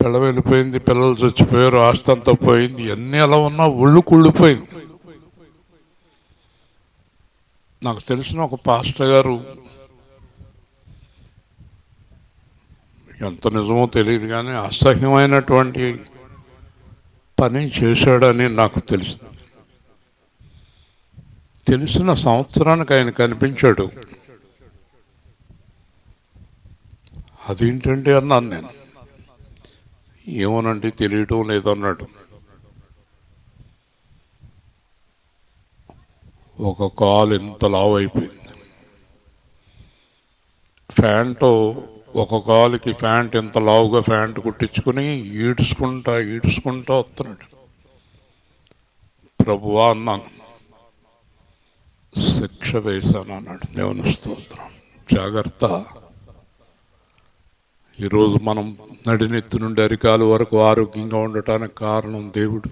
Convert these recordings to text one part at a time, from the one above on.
పిల్ల వెళ్ళిపోయింది, పిల్లలు చచ్చిపోయారు, ఆస్తి అంతా పోయింది, అన్నీ అలా ఉన్నా ఒళ్ళు కుళ్ళిపోయింది. నాకు తెలిసిన ఒక పాస్టర్ గారు, ఎంత నిజమో తెలియదు కానీ అసహ్యమైనటువంటి పని చేశాడని నాకు తెలిసిన సంవత్సరానికి ఆయన కనిపించాడు. అదేంటంటే అన్నాను నేను. ఏమోనండి తెలియటం లేదన్నాడు. ఒక కాలు ఎంత లావు అయిపోయింది. ప్యాంటు ఒక కాలుకి ప్యాంట్ ఎంత లావుగా ప్యాంట్ కుట్టించుకుని ఈడ్చుకుంటా వస్తున్నాడు. ప్రభువా అన్నాను. శిక్ష వేశాను అన్నాడు. దేవుని స్తోత్రం. జాగ్రత్త. ఈరోజు మనం నడినెత్తి నుండి అరికాలు వరకు ఆరోగ్యంగా ఉండటానికి కారణం దేవుడు.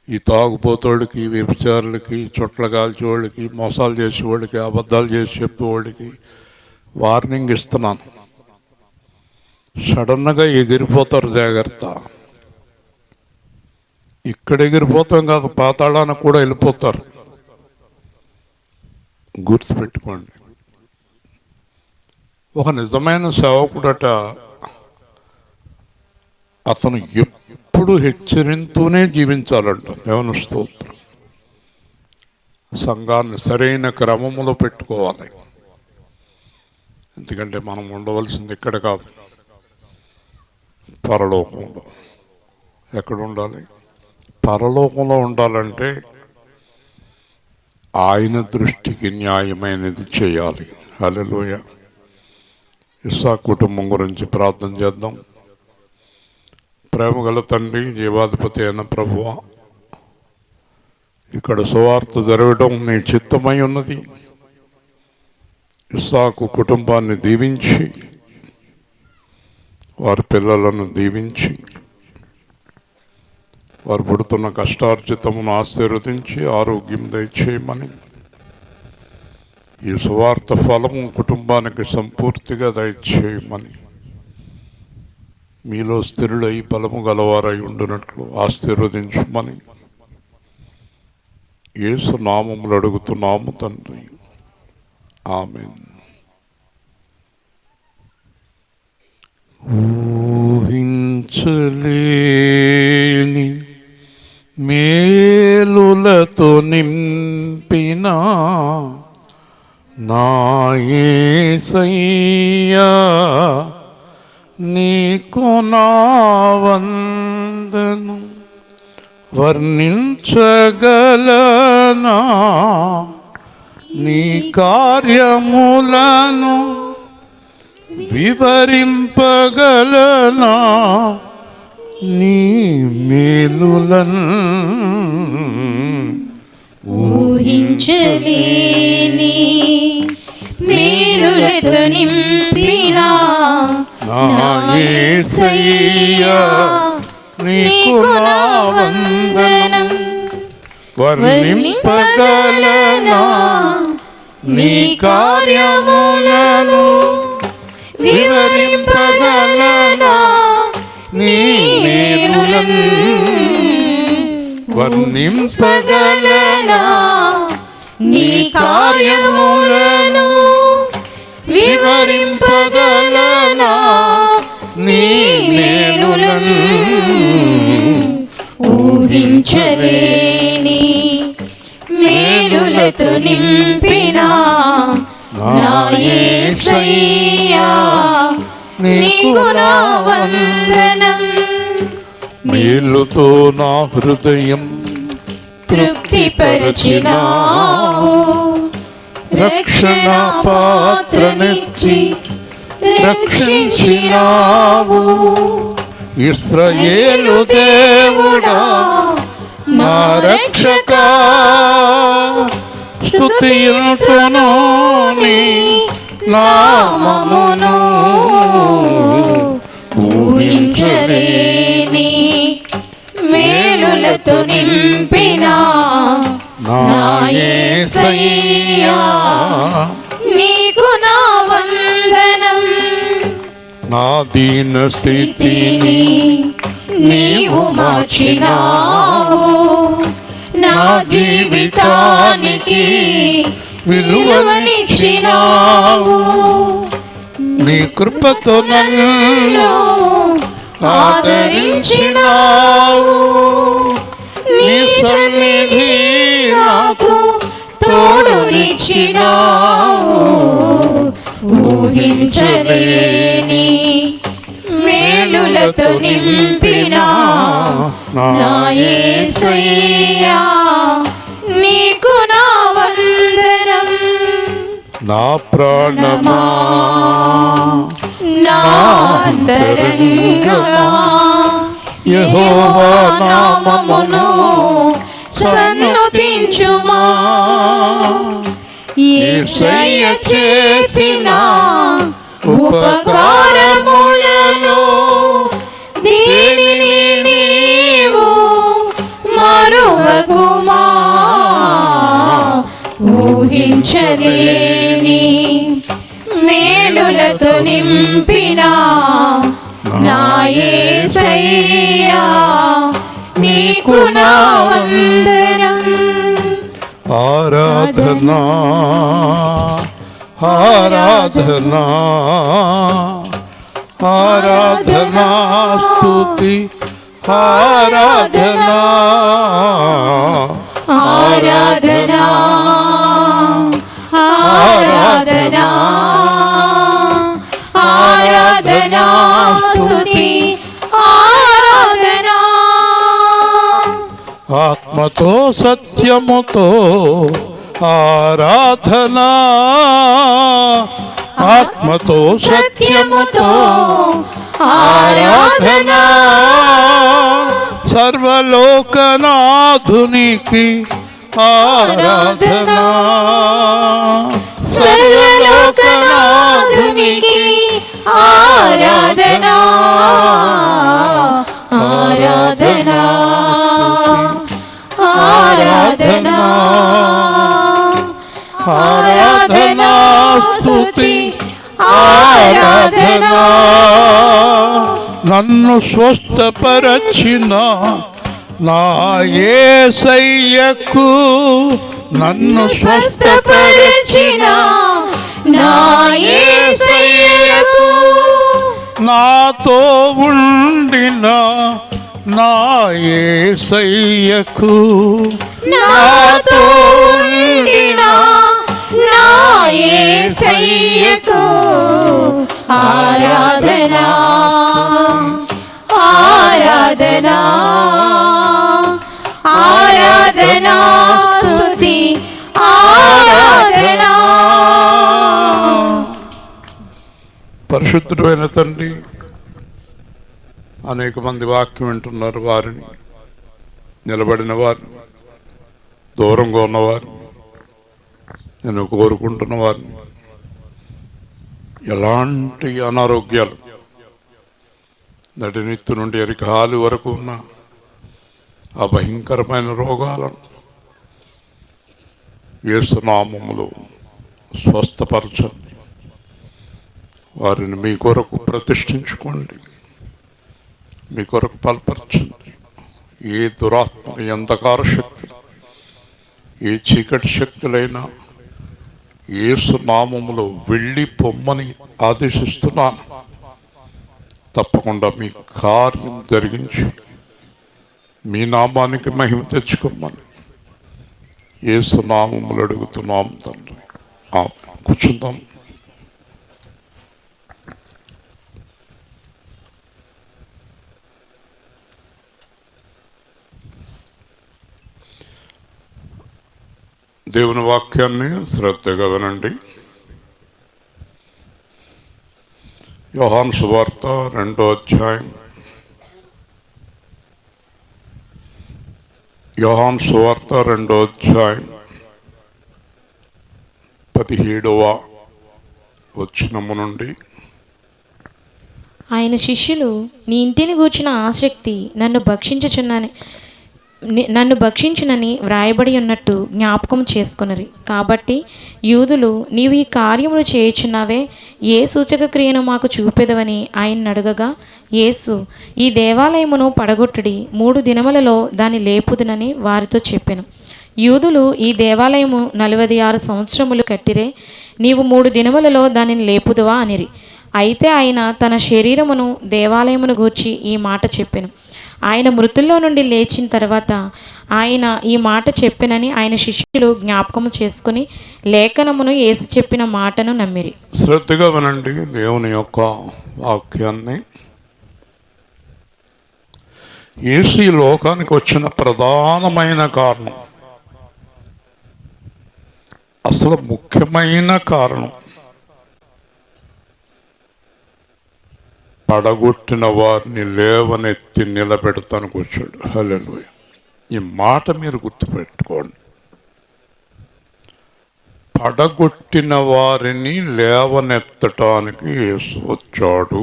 ఈ తాగుపోతోళ్ళకి, వ్యభిచారులకి, చుట్ల కాల్చేవాళ్ళకి, మోసాలు చేసేవాళ్ళకి, అబద్ధాలు చేసి చెప్పేవాళ్ళకి వార్నింగ్ ఇస్తున్నాను. సడన్గా ఎగిరిపోతారు, జాగ్రత్త. ఇక్కడ ఎగిరిపోతాం కాదు, పాతాళానికి కూడా వెళ్ళిపోతారు. గుర్తుపెట్టుకోండి. ఒక నిజమైన సేవకుడట, అతను ఎప్పుడు హెచ్చరిస్తూనే జీవించాలంట. దేవుని స్తోత్రం. సంఘాన్ని సరైన క్రమములో పెట్టుకోవాలి. ఎందుకంటే మనం ఉండవలసింది ఇక్కడ కాదు, పరలోకంలో. ఎక్కడ ఉండాలి? పరలోకంలో ఉండాలంటే ఆయన దృష్టికి న్యాయమైనది చేయాలి. హల్లెలూయా. ఇస్సాకు కుటుంబం గురించి ప్రార్థన చేద్దాం. ప్రేమగల తండ్రి, జీవాధిపతి అయిన ప్రభువా, ఇక్కడ సువార్త జరగడం నీ చిత్తమై ఉన్నది. ఇస్సాకు కుటుంబాన్ని దీవించి, వారి పిల్లలను దీవించి, వారు పడుతున్న కష్టార్జితమును ఆశీర్వదించి ఆరోగ్యం దయచేయమని, ఈ సువార్త ఫలము కుటుంబానికి సంపూర్తిగా దయచేయమని, మీలో స్థిరులై బలము గలవారై ఉండినట్లు ఆశీర్వదించమని యేసు నామములు అడుగుతున్నాము తండ్రి. ఆమేన్. ఊహించలేని మేలులతో నింపిన నా యేసయ్యా, నీకు నా వందనం. వర్ణించగలనా నీ కార్యములను, వివరింపగలనా నీ మేలులను. ఊహించలేని మేలులతో నింపిన నా యేసయ్యా, నీకు నా వందనం. వర్ణింపగలనా నీ కార్యములను, వివరింపగలనా నీ మేలులను. వర్ణింపగలనా నీ కార్యములను, వివరింపగలనా నీ మేలులను. ఊహించలేని మేలులతో నింపిన నా యేసయ్యా, నీకు నా వందనం. మేలుతో నా హృదయం తృప్తిపరచినావు, రక్షణ పాత్రనిచ్చి రక్షించినావు. ఇశ్రాయేలు దేవుడా నా రక్షకా, స్తుతింతును నీ నామమును. ఊహించలేని మేలులతో నింపిన నా యేసయ్యా, నీకు నా వందనం. నా దీన స్థితిని నీవు మార్చినావు, నా జీవితానికి విలువనిచ్చినావు. నీ కృపతో నన్ను ఆదరించినావు, నీ సన్నిధి నాకు తోడునిచ్చినావు. ఊహించలేని మేలులతో నింపిన నా యేసయ్యా, నీకు నా వందనం. నా ప్రాణమా నా అంతరంగమా యెహోవా నామమును సన్నుతించుమా. యేసయ్య చేసిన ఉపకారములలో దేనిని నీవు మరువకుమా. ఊహించలేని మేలులతో నింపిన నా యేసయ్యా, నీకు నా వందనం. ఆరాధనా ఆరాధనా ఆరాధనా స్తుతి ఆరాధనా ఆరాధనా ఆరాధనా ఆరాధనా స్తుతి ఆరాధనా. ఆత్మతో సత్యముతో ఆరాధనా ఆత్మతో సత్యముతో ఆరాధనా సర్వలోకనాథునికి ఆరాధనా సర్వలోకనాథునికి ఆరాధనా ఆరాధనా ఆరాధనా ఆరాధనా స్తుతి ఆరాధనా. నన్ను స్వస్థపరచిన నా యేసయ్యకు నన్ను స్వస్థపరిచిన నా యేసయ్యకు నాతో ఉండిన నా యేసయ్యకు నాతో ఉండిన నా యేసయ్యకు ఆరాధనా ఆరాధనా ఆరాధనా స్తుతి ఆరాధనా. పరిశుద్ధుడైన తండ్రి, అనేక మంది వాక్యం వింటున్నారు. వారిని నిలబడిన వారిని, దూరంగా ఉన్నవారిని, నేను కోరుకుంటున్న వారిని, ఎలాంటి అనారోగ్యాలు నడినెత్తు నుండి అరికాలు వరకు ఉన్న ఆ భయంకరమైన రోగాలను యేసు నామములో స్వస్థపరచండి. వారిని మీ కొరకు ప్రతిష్ఠించుకోండి, మీ కొరకు బలపరచండి. ఏ దురాత్మ, ఏ అంధకార శక్తులు, ఏ చీకటి శక్తులైనా యేసు నామములో వెళ్ళి పొమ్మని ఆదేశిస్తున్నాను. తప్పకుండా మీ కార్యం జరిగించి మీ నామానికి మహిమ తెచ్చుకోమని యేసు నామములు అడుగుతున్నాం తండ్రి. కూర్చుందాం. దేవుని వాక్యాన్ని శ్రద్ధగా వినండి. యోహాను సువార్త 2వ అధ్యాయం. యోహాను సువార్త 2వ అధ్యాయం 17వ వచనము నుండి. ఆయన శిష్యులు, నీ ఇంటిని గూర్చిన ఆసక్తి నన్ను భక్షించుచున్నాను. నన్ను భక్షించునని వ్రాయబడి ఉన్నట్టు జ్ఞాపకం చేసుకొనరి. కాబట్టి యూదులు, నీవు ఈ కార్యములు చేయుచున్నావే, ఏ సూచక క్రియను మాకు చూపెదవని ఆయన అడగగా, యేసు, ఈ దేవాలయమును పడగొట్టుడి, 3 దినములలో దాన్ని లేపుదునని వారితో చెప్పెను. యూదులు, ఈ దేవాలయము 46 సంవత్సరములు కట్టిరే, నీవు 3 దినములలో దానిని లేపుదువా అనిరి. అయితే ఆయన తన శరీరమును దేవాలయమును గూర్చి ఈ మాట చెప్పెను. ఆయన మృతుల్లో నుండి లేచిన తర్వాత ఆయన ఈ మాట చెప్పెనని ఆయన శిష్యులు జ్ఞాపకము చేసుకుని లేఖనమును యేసు చెప్పిన మాటను నమ్మిరి. శ్రద్ధగా వినండి దేవుని యొక్క వాక్యాన్ని. యేసు ఈ లోకానికి వచ్చిన ప్రధానమైన కారణం, అసలు ముఖ్యమైన కారణం, పడగొట్టిన వారిని లేవనెత్తి నిలబెడతానికి వచ్చాడు. హల్లెలూయా. ఈ మాట మీరు గుర్తుపెట్టుకోండి. పడగొట్టిన వారిని లేవనెత్తటానికి యేసు వచ్చాడు.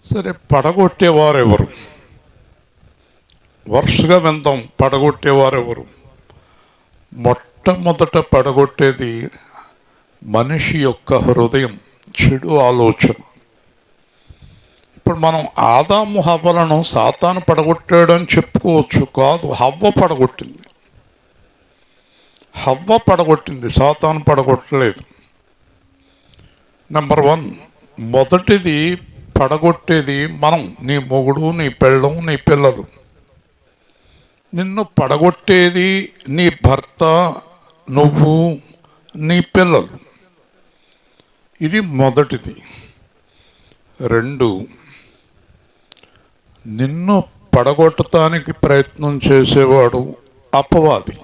సరే, పడగొట్టేవారు ఎవరు? వరుసగా విందాం. పడగొట్టేవారు ఎవరు? మొట్టమొదట పడగొట్టేది మనిషి యొక్క హృదయం, చెడు ఆలోచన. ఇప్పుడు మనం ఆదాము హవ్వలను సాతాను పడగొట్టాడు అని చెప్పుకోవచ్చు. కాదు, హవ్వ పడగొట్టింది. హవ్వ పడగొట్టింది, సాతాను పడగొట్టలేదు. నెంబర్ 1, మొదటిది పడగొట్టేది మనం, నీ మొగుడు, నీ పెళ్ళం, నీ పిల్లలు. నిన్ను పడగొట్టేది నీ భర్త, నువ్వు, నీ పిల్లలు. ఇది మొదటిది. 2, నిన్ను పడగొట్టడానికి ప్రయత్నం చేసేవాడు అపవాది.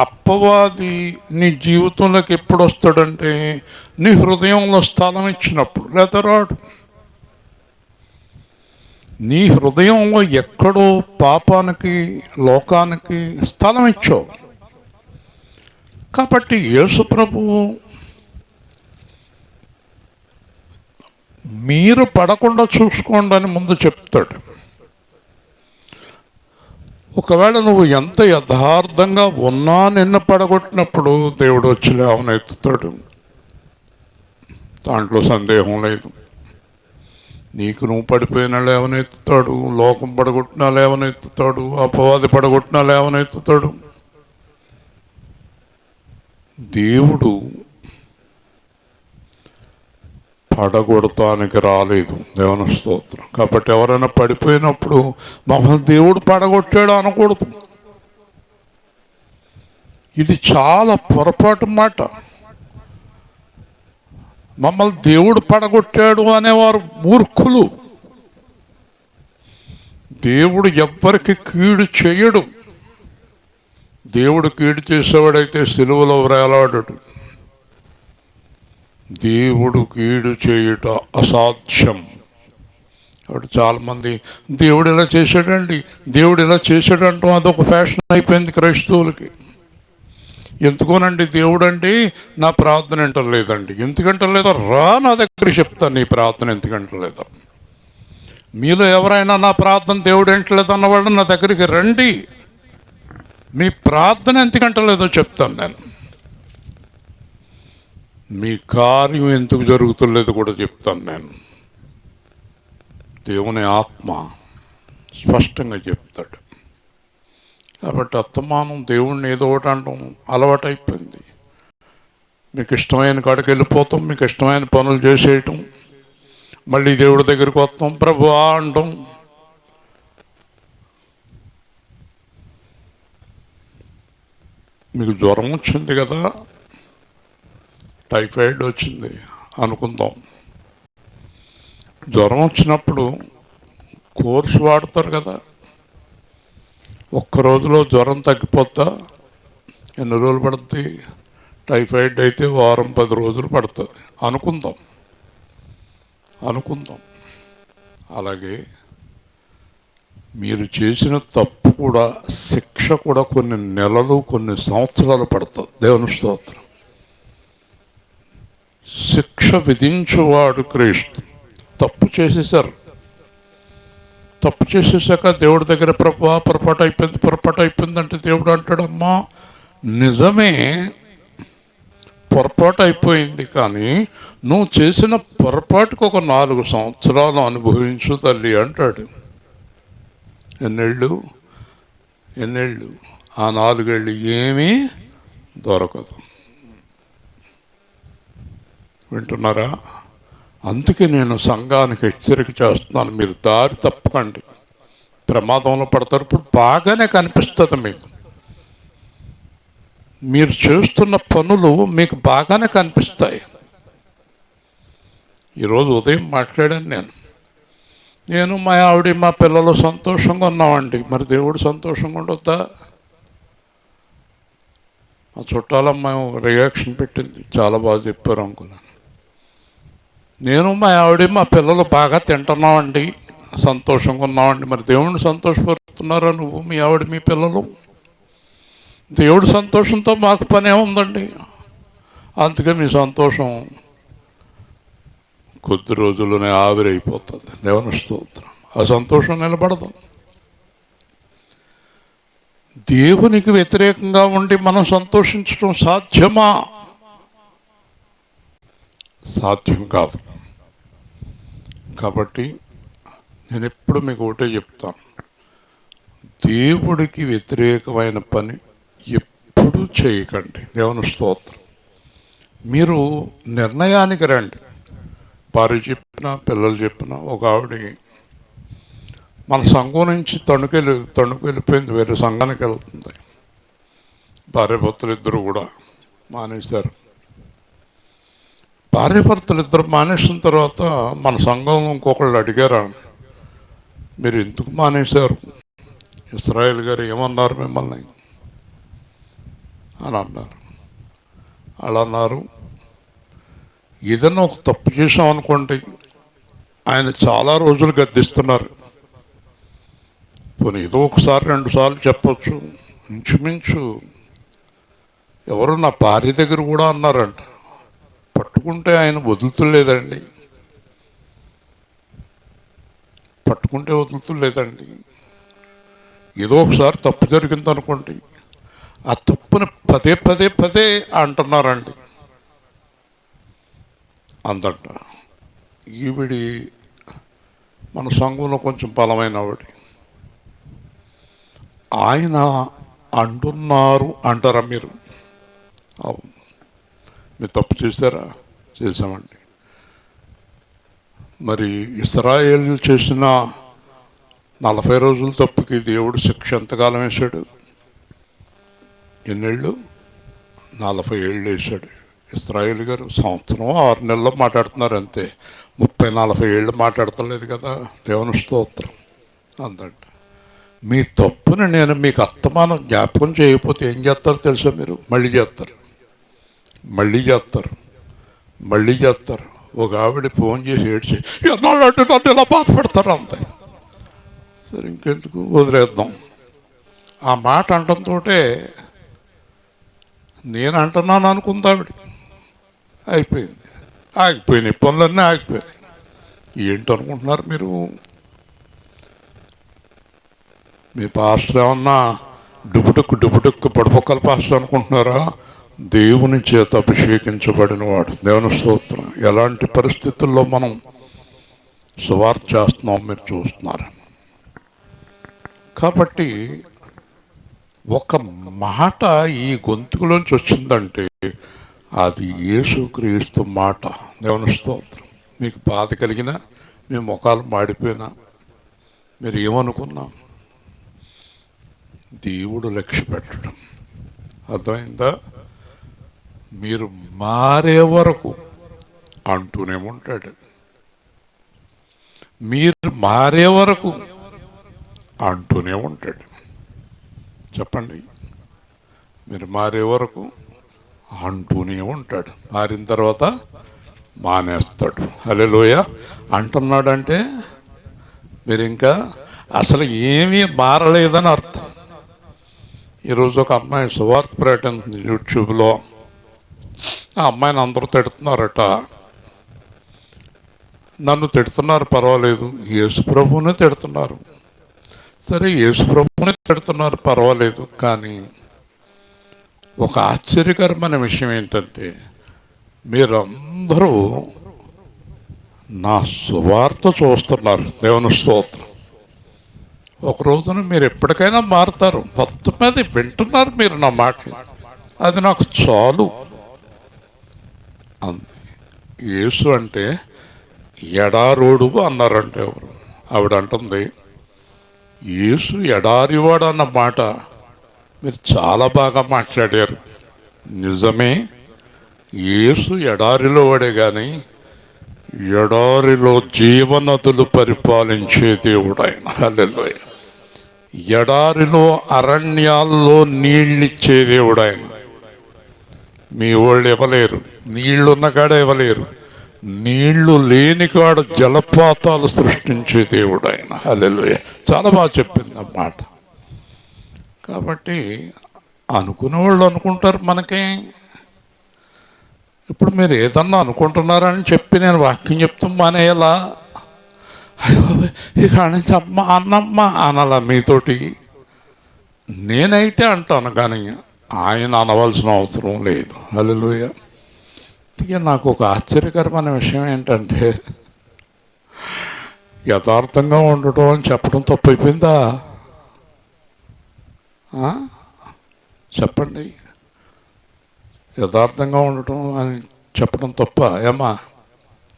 అపవాది నీ జీవితంలోకి ఎప్పుడు వస్తాడంటే నీ హృదయంలో స్థలం ఇచ్చినప్పుడు, లేదా రాడు. నీ హృదయంలో ఎక్కడో పాపానికి, లోకానికి స్థలం ఇచ్చావు. కాబట్టి యేసు ప్రభువు మీరు పడకుండా చూసుకోండి అని ముందు చెప్తాడు. ఒకవేళ నువ్వు ఎంత యథార్థంగా ఉన్నా నిన్ను పడగొట్టినప్పుడు దేవుడు వచ్చి లేవనెత్తుతాడు. దాంట్లో సందేహం లేదు. నీకు నువ్వు పడిపోయినా లేవనెత్తుతాడు, లోకం పడగొట్టినా లేవనెత్తుతాడు, అపవాది పడగొట్టినా లేవనెత్తుతాడు. దేవుడు పడగొడటానికి రాలేదు. దేవుని స్తోత్రం. కాబట్టి ఎవరైనా పడిపోయినప్పుడు మమ్మల్ని దేవుడు పడగొట్టాడు అనకూడదు. ఇది చాలా పొరపాటు మాట. మమ్మల్ని దేవుడు పడగొట్టాడు అనేవారు మూర్ఖులు. దేవుడు ఎవ్వరికి కీడు చేయడు. దేవుడు కీడు చేసేవాడైతే సిలువలో వేలాడడు. దేవుడు కీడు చేయుట అసాధ్యం. కాబట్టి చాలామంది దేవుడు ఇలా చేశాడండి, దేవుడు ఇలా చేశాడంటాం, అదొక ఫ్యాషన్ అయిపోయింది క్రైస్తవులకి. ఎందుకోనండి దేవుడు అండి నా ప్రార్థన వింటలేదండి. ఎందుకంటలేదా? రా నా దగ్గర చెప్తాను నీ ప్రార్థన ఎందుకంటలేదా. మీలో ఎవరైనా నా ప్రార్థన దేవుడు వింటలేదు అన్నవాళ్ళు నా దగ్గరికి రండి, మీ ప్రార్థన ఎందుకంటలేదో చెప్తాను నేను. మీ కార్యం ఎందుకు జరుగుతులేదో కూడా చెప్తాను నేను. దేవుని ఆత్మ స్పష్టంగా చెప్తాడు. కాబట్టి అత్తమానం దేవుణ్ణి ఏదో ఒకటి అంటాం అలవాటైపోయింది. మీకు ఇష్టమైన కాడికి వెళ్ళిపోతాం, మీకు ఇష్టమైన పనులు చేసేయటం, మళ్ళీ దేవుడి దగ్గరికి వస్తాం, ప్రభువా అంటాం. మీకు జ్వరం వచ్చింది కదా, టైఫాయిడ్ వచ్చింది అనుకుందాం. జ్వరం వచ్చినప్పుడు కోర్సు వాడతారు కదా. ఒక్క రోజులో జ్వరం తగ్గిపోతా? ఎన్ని రోజులు పడుతుంది? టైఫాయిడ్ అయితే వారం 10 రోజులు పడుతుంది అనుకుందాం. అలాగే మీరు చేసిన తప్పు కూడా, శిక్ష కూడా కొన్ని నెలలు, కొన్ని సంవత్సరాలు పడుతుంది. దేవుని స్తోత్రం. శిక్ష విధించువాడు క్రీస్తు. తప్పు చేసేసారు, తప్పు చేసేసాక దేవుడి దగ్గర పొరపాటు అయిపోయింది అంటే దేవుడు అంటాడమ్మా నిజమే పొరపాటు అయిపోయింది, కానీ నువ్వు చేసిన పొరపాటుకు ఒక 4 సంవత్సరాలు అనుభవించు తల్లి అంటాడు. ఎన్నేళ్ళు ఆ 4 ఏళ్ళు ఏమీ దొరకదు. వింటున్నారా? అందుకే నేను సంఘానికి హెచ్చరిక చేస్తున్నాను, మీరు దారి తప్పకండి, ప్రమాదంలో పడతారు. ఇప్పుడు బాగానే కనిపిస్తుంది మీకు, మీరు చేస్తున్న పనులు మీకు బాగానే కనిపిస్తాయి. ఈరోజు ఉదయం మాట్లాడాను నేను మా ఆవిడ మా పిల్లలు సంతోషంగా ఉన్నామండి. మరి దేవుడు సంతోషంగా ఉండొద్దా? మా చుట్టాలమ్మాయి రియాక్షన్ పెట్టింది, చాలా బాగా చెప్పారు అనుకున్నాను. నేను మా ఆవిడ మా పిల్లలు బాగా తింటున్నామండి, సంతోషంగా ఉన్నామండి. మరి దేవుడిని సంతోషపరుస్తున్నారా నువ్వు, మీ ఆవిడ, మీ పిల్లలు? దేవుడి సంతోషంతో మాకు పనే ఉందండి. అందుకే మీ సంతోషం కొద్ది రోజుల్లోనే ఆవిరైపోతుంది. దేవుని స్తోత్రం. ఆ సంతోషం నిలబడదు. దేవునికి వ్యతిరేకంగా ఉండి మనం సంతోషించడం సాధ్యమా? సాధ్యం కాదు. కాబట్టి నేను ఎప్పుడు మీకు ఒకటే చెప్తాను, దేవుడికి వ్యతిరేకమైన పని ఎప్పుడూ చేయకండి. దేవుని స్తోత్రం. మీరు నిర్ణయానికి రండి. భార్య చెప్పినా, పిల్లలు చెప్పినా, ఒక ఆవిడ మన సంఘం నుంచి తణుకెళ్ళిపోయింది, వేరే సంఘానికి వెళ్తుంది. భార్యాభర్తలు ఇద్దరు కూడా మానేశారు. భార్యాభర్తలు ఇద్దరు మానేసిన తర్వాత మన సంఘం ఇంకొకళ్ళు అడిగారు, మీరు ఎందుకు మానేశారు, ఇస్రాయేల్ గారు ఏమన్నారు మిమ్మల్ని అని అన్నారు. అలా అన్నారు, ఏదైనా ఒక తప్పు చేసాం అనుకోండి, ఆయన చాలా రోజులు గద్దిస్తున్నారు. పోనీ ఏదో ఒకసారి 2 సార్లు చెప్పచ్చు. ఇంచుమించు ఎవరు నా భార్య దగ్గర కూడా అన్నారంట, పట్టుకుంటే ఆయన వదులుతులేదండి, పట్టుకుంటే వదులుతులేదండి. ఏదో ఒకసారి తప్పు జరిగింది అనుకోండి, ఆ తప్పుని పదే అంటున్నారండి అందంట. ఈవిడి మన సంఘంలో కొంచెం బలమైన ఆవిడ. ఆయన అంటున్నారు అంటారా మీరు? అవును, మీరు తప్పు చేశారా? చేశామండి. మరి ఇశ్రాయేలు చేసిన 40 రోజుల తప్పుకి దేవుడు శిక్ష ఎంతకాలం వేశాడు? ఎన్నేళ్ళు? 40 ఏళ్ళు వేశాడు. ఇశ్రాయేలు గారు సంవత్సరం 6 నెలల్లో మాట్లాడుతున్నారు అంతే, 30-40 ఏళ్ళు మాట్లాడతలేదు కదా. దేవుని స్తోత్రం. అందంట. మీ తప్పుని నేను మీకు అస్తమానం జ్ఞాపకం చేయకపోతే ఏం చేస్తారో తెలుసా? మీరు మళ్ళీ చేస్తారు. ఒక ఆవిడ ఫోన్ చేసి ఏడ్చి, ఎన్నాళ్ళు అంటే నన్ను ఇలా బాధపడతారు అంతే. సరే ఇంకెందుకు, వదిలేద్దాం. ఆ మాట అంటంతో నేను అంటున్నాను అనుకుంది ఆవిడ. ఆగిపోయినాయి పనులన్నీ ఆగిపోయినాయి. ఏంటనుకుంటున్నారు మీరు? మీ పాస్టర్ ఏమన్నా డుబుడుక్కు పడిపొక్కల పాస్టర్ అనుకుంటున్నారా? దేవుని చేత అభిషేకించబడిన వాడు. దేవుని స్తోత్రం. ఎలాంటి పరిస్థితుల్లో మనం సువార్త చేస్తున్నాం మీరు చూస్తున్నారు. కాబట్టి ఒక మాట ఈ గొంతుకులోంచి వచ్చిందంటే అది యేసుక్రీస్తు మాట. దేవుని స్తోత్రం. మీకు బాధ కలిగినా, మీ ముఖాలు మాడిపోయినా, మీరు ఏమనుకున్నా దేవుడు లక్ష్య పెట్టడం. అర్థమైందా? మీరు మారే వరకు అంటూనే ఉంటాడు. మీరు మారే వరకు అంటూనే ఉంటాడు. చెప్పండి, మీరు మారే వరకు అంటూనే ఉంటాడు. మారిన తర్వాత మానేస్తాడు. హల్లెలూయా. అంటున్నాడంటే మీరు ఇంకా అసలు ఏమీ మారలేదని అర్థం. ఈరోజు ఒక అమ్మాయి సువార్త ప్రకటించింది యూట్యూబ్లో. ఆ అమ్మాయిని అందరూ తిడుతున్నారట. నన్ను తిడుతున్నారు పర్వాలేదు, యేసు ప్రభువునే తిడుతున్నారు. సరే యేసు ప్రభువుని తిడుతున్నారు, పర్వాలేదు. కానీ ఒక ఆశ్చర్యకరమైన విషయం ఏంటంటే, మీరందరూ నా సువార్త చూస్తున్నారు. దేవుని స్తోత్రం. ఒక రోజున మీరు ఎప్పటికైనా మారుతారు. మొత్తం మీద వింటున్నారు మీరు నా మాటలు, అది నాకు చాలు అంది. యేసు అంటే ఎడారోడు అన్నారంటే ఎవరు? ఆవిడ అంటుంది, యేసు ఎడారివాడు అన్న మాట మీరు చాలా బాగా మాట్లాడారు. నిజమే, యేసు ఎడారిలో వాడే, కానీ ఎడారిలో జీవనదులు పరిపాలించే దేవుడు ఆయన. హల్లెలూయా. ఎడారిలో అరణ్యాల్లో నీళ్ళిచ్చే దేవుడు ఆయన. మీ వాళ్ళు ఇవ్వలేరు, నీళ్లున్న కాడ ఇవ్వలేరు. నీళ్లు లేని కాడ జలపాతాలు సృష్టించే దేవుడు ఆయన. హల్లెలూయా. చాలా బాగా చెప్పింది అన్నమాట. కాబట్టి అనుకునే వాళ్ళు అనుకుంటారు మనకే. ఇప్పుడు మీరు ఏదన్నా అనుకుంటున్నారని చెప్పి నేను వాక్యం చెప్తాం మానేయాలా? అయ్యో ఇక నుంచి అమ్మ అన్నమ్మ అనాలా మీతోటి? నేనైతే అంటాను, కానీ ఆయన అనవలసిన అవసరం లేదు. హల్లెలూయా. ఇక నాకు ఒక ఆశ్చర్యకరమైన విషయం ఏంటంటే, యథార్థంగా ఉండటం అని చెప్పడం తప్పైపోయిందా? చెప్పండి. యథార్థంగా ఉండటం అని చెప్పడం తప్ప? ఏమా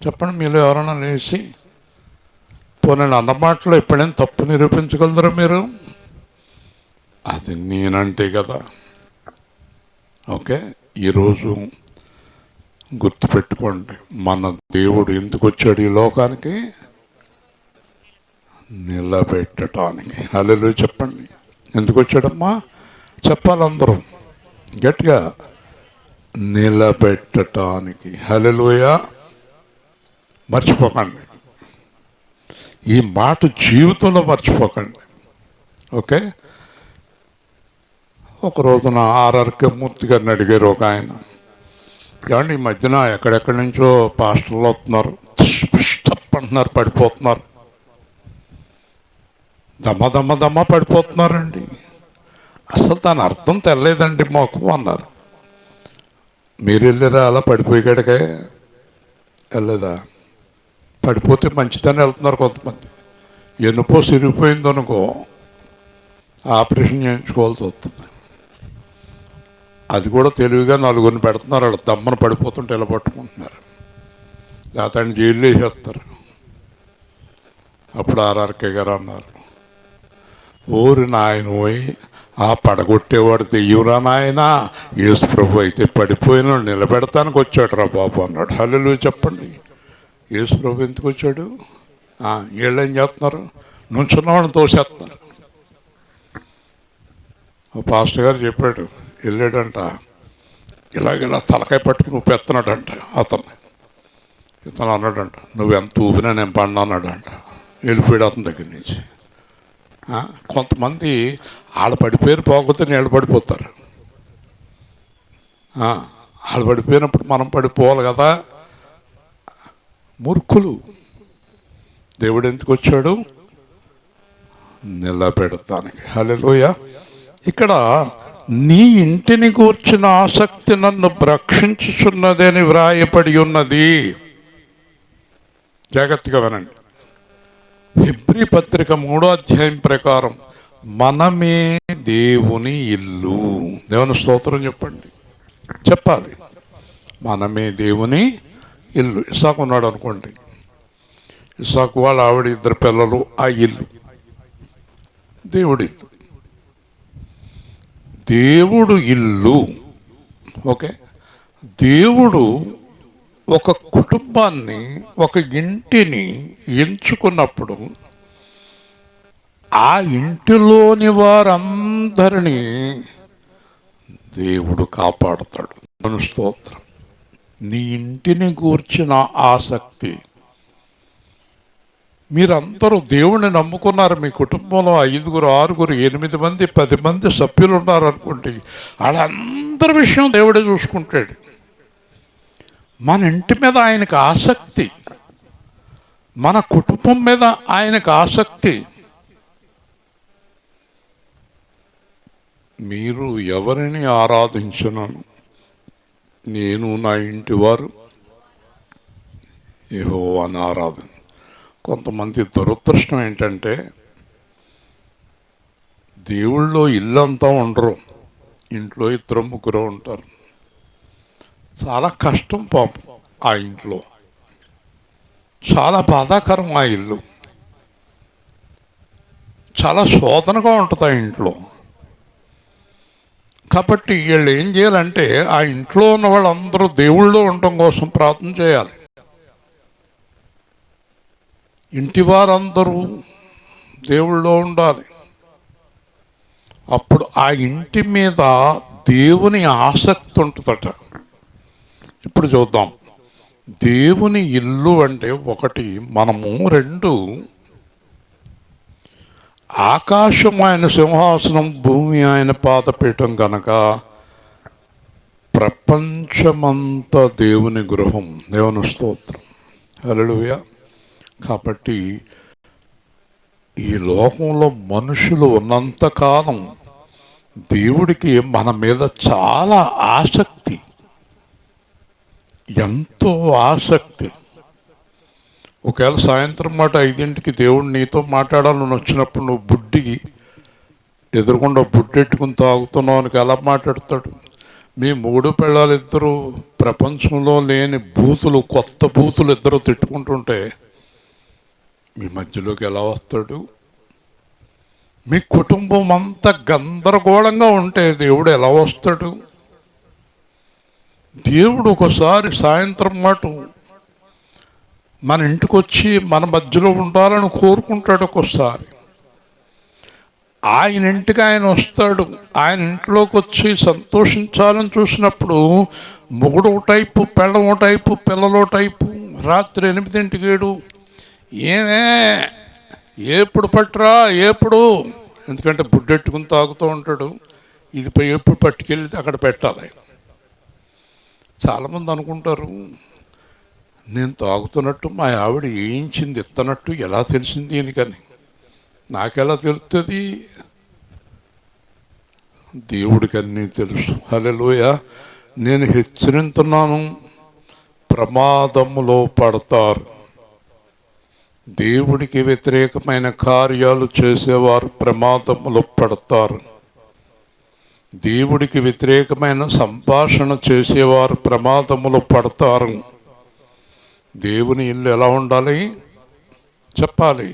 చెప్పండి, మీలో ఎవరైనా లేచి పోనీ అన్న మాటలో ఎప్పుడైనా తప్పు నిరూపించగలరా మీరు? అది నేనంటే కదా. ఓకే, ఈరోజు గుర్తుపెట్టుకోండి, మన దేవుడు ఎందుకు వచ్చాడు ఈ లోకానికి? నిలబెట్టడానికి. హల్లెలూయా. చెప్పండి, ఎందుకు వచ్చాడమ్మా? చెప్పాలి అందరూ గట్టిగా. నిలబెట్టడానికి. హల్లెలూయా. మర్చిపోకండి ఈ మాట, జీవితంలో మర్చిపోకండి. ఓకే. ఒక రోజున ఆర్ఆర్కే మూర్తి గారిని అడిగారు ఒక ఆయన, ఏమండి ఈ మధ్యన ఎక్కడెక్కడి నుంచో పాస్టర్లు వస్తున్నారు, అంటున్నారు, పడిపోతున్నారు, దమ్మ పడిపోతున్నారండి, అసలు దాని అర్థం తెలియదండి మాకు అన్నారు. మీరు వెళ్ళారా అలా పడిపోయాడికే? వెళ్ళలేదా? పడిపోతే మంచిదని వెళ్తున్నారు కొంతమంది. ఎన్నుపో సిరిగిపోయిందనుకో ఆపరేషన్ చేయించుకోవాల్సి వస్తుంది. అది కూడా తెలివిగా నలుగురిని పెడుతున్నారు, వాళ్ళు దమ్మను పడిపోతుంటే ఇలా పట్టుకుంటున్నారు, లేకపోతే ఆయన జైలు వేసేస్తారు. అప్పుడు ఆర్ఆర్కే గారు అన్నారు, ఊరి నాయన పోయి ఆ పడగొట్టేవాడు దెయ్యురా నాయన, యేసు ప్రభు అయితే పడిపోయిన నిలబెడతానికి వచ్చాడు రా బాబు అన్నాడు. హల్లెలూయా. చెప్పండి, యేసు ప్రభు ఎందుకు వచ్చాడు? వీళ్ళు ఏం చేస్తున్నారు? నుంచున్నవాడిని తోసేస్తున్నారు. పాస్టర్ గారు చెప్పాడు, వెళ్ళాడంట, ఇలాగ తలకాయ పట్టుకుని ఊపేస్తున్నాడంట అతను. ఇతను అన్నాడంట, నువ్వెంత ఊపినా నేను పడినాన్నాడంట. వెళ్ళిపోయాడు అతని దగ్గర నుంచి. కొంతమంది ఆడ పడిపోయారు, పోకపోతే నీళ్ళు పడిపోతారు. ఆడ పడిపోయినప్పుడు మనం పడిపోవాలి కదా. మూర్ఖులు. దేవుడు ఎందుకు వచ్చాడు? నిలబెడతానికి. హల్లెలూయా. ఇక్కడ నీ ఇంటిని గూర్చిన ఆసక్తి నన్ను రక్షించుచున్నదని వ్రాయపడి ఉన్నది. జాగ్రత్తగా వినండి. హెబ్రీ పత్రిక 3వ అధ్యాయం ప్రకారం మనమే దేవుని ఇల్లు. దేవుని స్తోత్రం చెప్పండి, చెప్పాలి. మనమే దేవుని ఇల్లు. ఇస్సాకు ఉన్నాడు అనుకోండి, ఇస్సాకు వాళ్ళ ఆవిడ, 2 పిల్లలు, ఆ ఇల్లు దేవుడి ఇల్లు. దేవుడు ఇల్లు. ఓకే. దేవుడు ఒక కుటుంబాన్ని, ఒక ఇంటిని ఎంచుకున్నప్పుడు ఆ ఇంటిలోని వారందరినీ దేవుడు కాపాడుతాడు. స్తోత్రం. నీ ఇంటిని గూర్చిన ఆసక్తి. మీరందరూ దేవుణ్ణి నమ్ముకున్నారు. మీ కుటుంబంలో 5, 6, 8 మంది, 10 మంది సభ్యులు ఉన్నారనుకోండి, వాళ్ళందరి విషయం దేవుడే చూసుకుంటాడు. మన ఇంటి మీద ఆయనకు ఆసక్తి, మన కుటుంబం మీద ఆయనకు ఆసక్తి. మీరు ఎవరిని ఆరాధించినను నేను నా ఇంటి వారు యెహోవాను ఆరాధన. కొంతమంది దురదృష్టం ఏంటంటే దేవుళ్ళో ఇల్లంతా ఉండరు, ఇంట్లో 2-3 ఉంటారు. చాలా కష్టం పాపం ఆ ఇంట్లో, చాలా బాధాకరం ఆ ఇల్లు, చాలా శోధనగా ఉంటుంది ఆ ఇంట్లో. కాబట్టి వీళ్ళు ఏం చేయాలంటే ఆ ఇంట్లో ఉన్న వాళ్ళందరూ దేవుళ్ళో ఉండటం కోసం ప్రార్థన చేయాలి. ఇంటి వారందరూ దేవుళ్ళో ఉండాలి. అప్పుడు ఆ ఇంటి మీద దేవుని ఆసక్తి ఉంటుందట. ఇప్పుడు చూద్దాం. దేవుని ఇల్లు అంటే 1 మనము, 2 ఆకాశం ఆయన సింహాసనం, భూమి ఆయన పాదపీఠం కనుక ప్రపంచమంతా దేవుని గృహం. దేవుని స్తోత్రం, హల్లెలూయా. కాబట్టి ఈ లోకంలో మనుషులు ఉన్నంతకాలం దేవుడికి మన మీద చాలా ఆసక్తి, ఎంతో ఆసక్తి. ఒకవేళ సాయంత్రం 5ంటికి దేవుడు నీతో మాట్లాడాలని వచ్చినప్పుడు నువ్వు బుడ్డికి ఎదురుకుండా బుడ్డెట్టుకుని తాగుతున్నావు అని ఎలా మాట్లాడతాడు? మీ 3 పిల్లలిద్దరూ ప్రపంచంలో లేని బూతులు, కొత్త బూతులు ఇద్దరు తిట్టుకుంటుంటే మీ మధ్యలోకి ఎలా వస్తాడు? మీ కుటుంబం అంతా గందరగోళంగా ఉంటే దేవుడు ఎలా వస్తాడు? దేవుడు ఒకసారి సాయంత్రం మన ఇంటికి వచ్చి మన మధ్యలో ఉండాలని కోరుకుంటాడు. ఒక్కోసారి ఆయన ఇంటికి ఆయన వస్తాడు. ఆయన ఇంట్లోకి వచ్చి సంతోషించాలని చూసినప్పుడు మొగుడు టైపు, పెళ్ళం టైపు, పిల్లలు టైపు. రాత్రి 8ంటికి 7 ఏమే ఎప్పుడు పట్టురా ఎప్పుడు, ఎందుకంటే బుడ్డెట్టుకుని తాగుతూ ఉంటాడు. ఇది ఎప్పుడు పట్టుకెళ్ళి అక్కడ పెట్టాలి. చాలామంది అనుకుంటారు నేను తాగుతున్నట్టు మా ఆవిడ ఏయించింది ఎత్తనట్టు ఎలా తెలిసింది దీనికని. నాకెలా తెలుస్తుంది? దేవుడికి అన్నీ తెలుసు. హల్లెలూయా. నేను హెచ్చరిస్తున్నాను, ప్రమాదములో పడతారు. దేవుడికి వ్యతిరేకమైన కార్యాలు చేసేవారు ప్రమాదములో పడతారు. దేవుడికి వ్యతిరేకమైన సంభాషణ చేసేవారు ప్రమాదములో పడతారు. దేవుని ఇల్లు ఎలా ఉండాలి చెప్పాలి?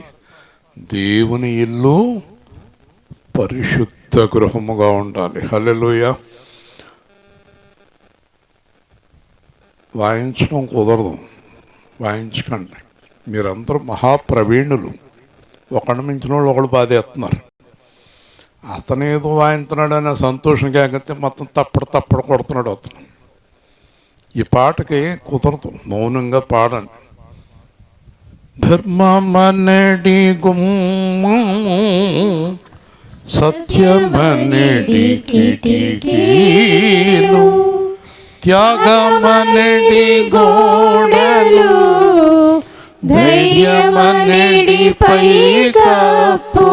దేవుని ఇల్లు పరిశుద్ధ గృహముగా ఉండాలి. హల్లెలూయా. వాయించడం కుదరదు, వాయించకండి. మీరందరూ మహాప్రవీణులు. ఒకటి మించిన వాళ్ళు ఒకడు బాధేస్తున్నారు. అతనేదో వాయించున్నాడు అనే సంతోషం కాకపోతే మొత్తం తప్పడు కొడుతున్నాడు అతను. ఈ పాటకి కుదరదు, మౌనంగా పాడండి. ధర్మమనడి గుమ్ము, సత్యమనడి కిటికీలు, త్యాగమనడి గోడలు, ధైర్యమనడి పైకప్పు,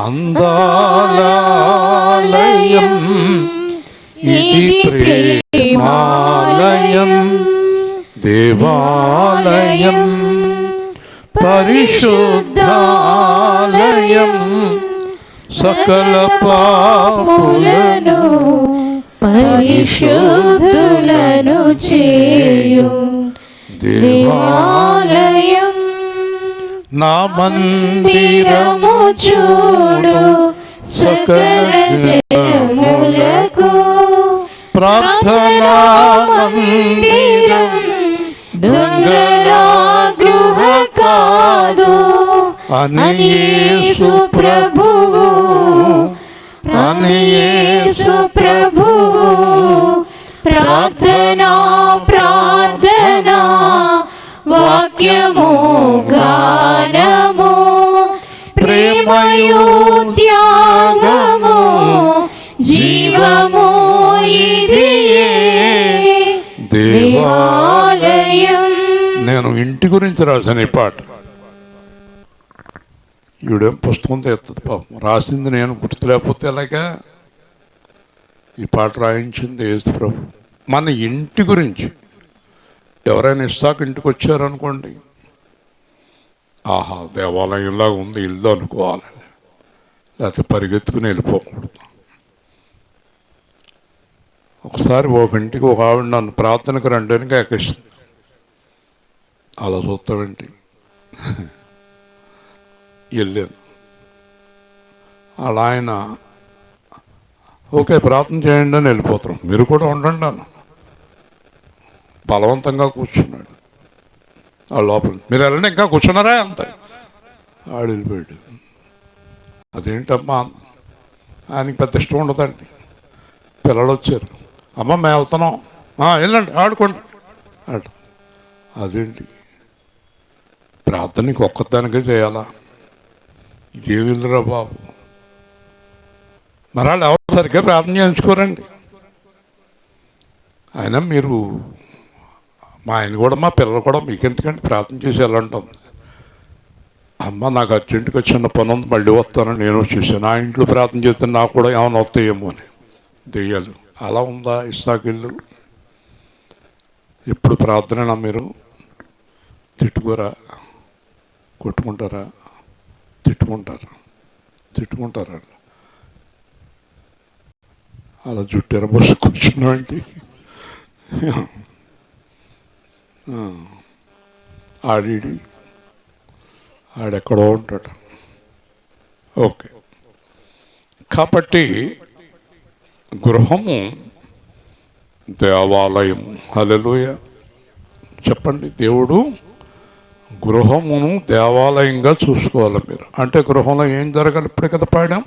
అందాలయం ఇది ప్రేమాలయం, దేవాలయం పరిశుద్ధాలయం, సకల పాపులను పరిశుద్ధులను చేయు దేవాలయం. నా మందిరము చూడు సకల జనములకు, ప్రార్థనా మందిరం దొంగల గృహ కాదు అని యేసు ప్రభువు, అని యేసు ప్రభువు. ప్రార్థనా ప్రార్థనా వాక్యము గానము, ప్రేమయు త్యాగము జీవము ఇదియే దేవాలయం. నేను ఇంటి గురించి రాశాను ఈ పాట. ఈవిడేం పుస్తకం తెస్తుంది పాపం, రాసింది నేను గుర్తు లేకపోతే ఎలాగా? ఈ పాట రాయించింది యేసు ప్రభు. మన ఇంటి గురించి ఎవరైనా ఇస్సాకు ఇంటికి వచ్చారనుకోండి, ఆహా దేవాలయంలా ఉంది ఇల్లు అనుకోవాలి, లేకపోతే పరిగెత్తుకుని వెళ్ళిపోకూడదు. ఒకసారి ఒక ఇంటికి ఒక ఆవిడ నన్ను ప్రార్థనకు రండానికి ఎక్కిస్తుంది. అలా చూస్తామేంటి, వెళ్ళాను. అలా ఆయన ఓకే ప్రార్థన చేయండి అని వెళ్ళిపోతాం, మీరు కూడా ఉండండి అన్న. బలవంతంగా కూర్చున్నాడు ఆ లోపల. మీరు వెళ్ళండి, ఇంకా కూర్చున్నారా అంతే. ఆడు వెళ్ళిపోయాడు. అదేంటమ్మా, ఆయనకి పెద్ద ఇష్టం ఉండదండి. పిల్లలు వచ్చారు, అమ్మ మేము వెళ్తున్నాం, వెళ్ళండి ఆడుకోండి ఆడ. అదేంటి ప్రార్థనకి ఒక్కదానికే చేయాలా, ఇదేమిరా బాబు. మరి వాళ్ళు ఎవరు సరిగ్గా ప్రార్థన చేయించుకోరండి. అయినా మీరు మా ఆయన కూడా మా పిల్లలు కూడా మీకెందుకంటే ప్రార్థన చేసి వెళ్ళంటుంది. అమ్మ నాకు అర్జెంటుగా చిన్న పని ఉంది, మళ్ళీ వస్తానని నేను చూసాను. నా ఇంట్లో ప్రార్థన చేస్తే నాకు కూడా ఏమైనా వస్తాయేమో అని. దెయ్యాలు అలా ఉందా ఇస్సాకిల్లు? ఎప్పుడు ప్రార్థన మీరు తిట్టుకోరా, కొట్టుకుంటారా? తిట్టుకుంటారా? అలా జుట్టు ఎరబోసి కూర్చున్నామండి. ఆడెక్కడో ఉంటాడు. ఓకే, కాబట్టి గృహము దేవాలయము. హల్లెలూయా చెప్పండి. దేవుడు గృహమును దేవాలయంగా చూసుకోవాలి మీరు. అంటే గృహంలో ఏం జరగాలి? ఇప్పుడే కదా పాడాం,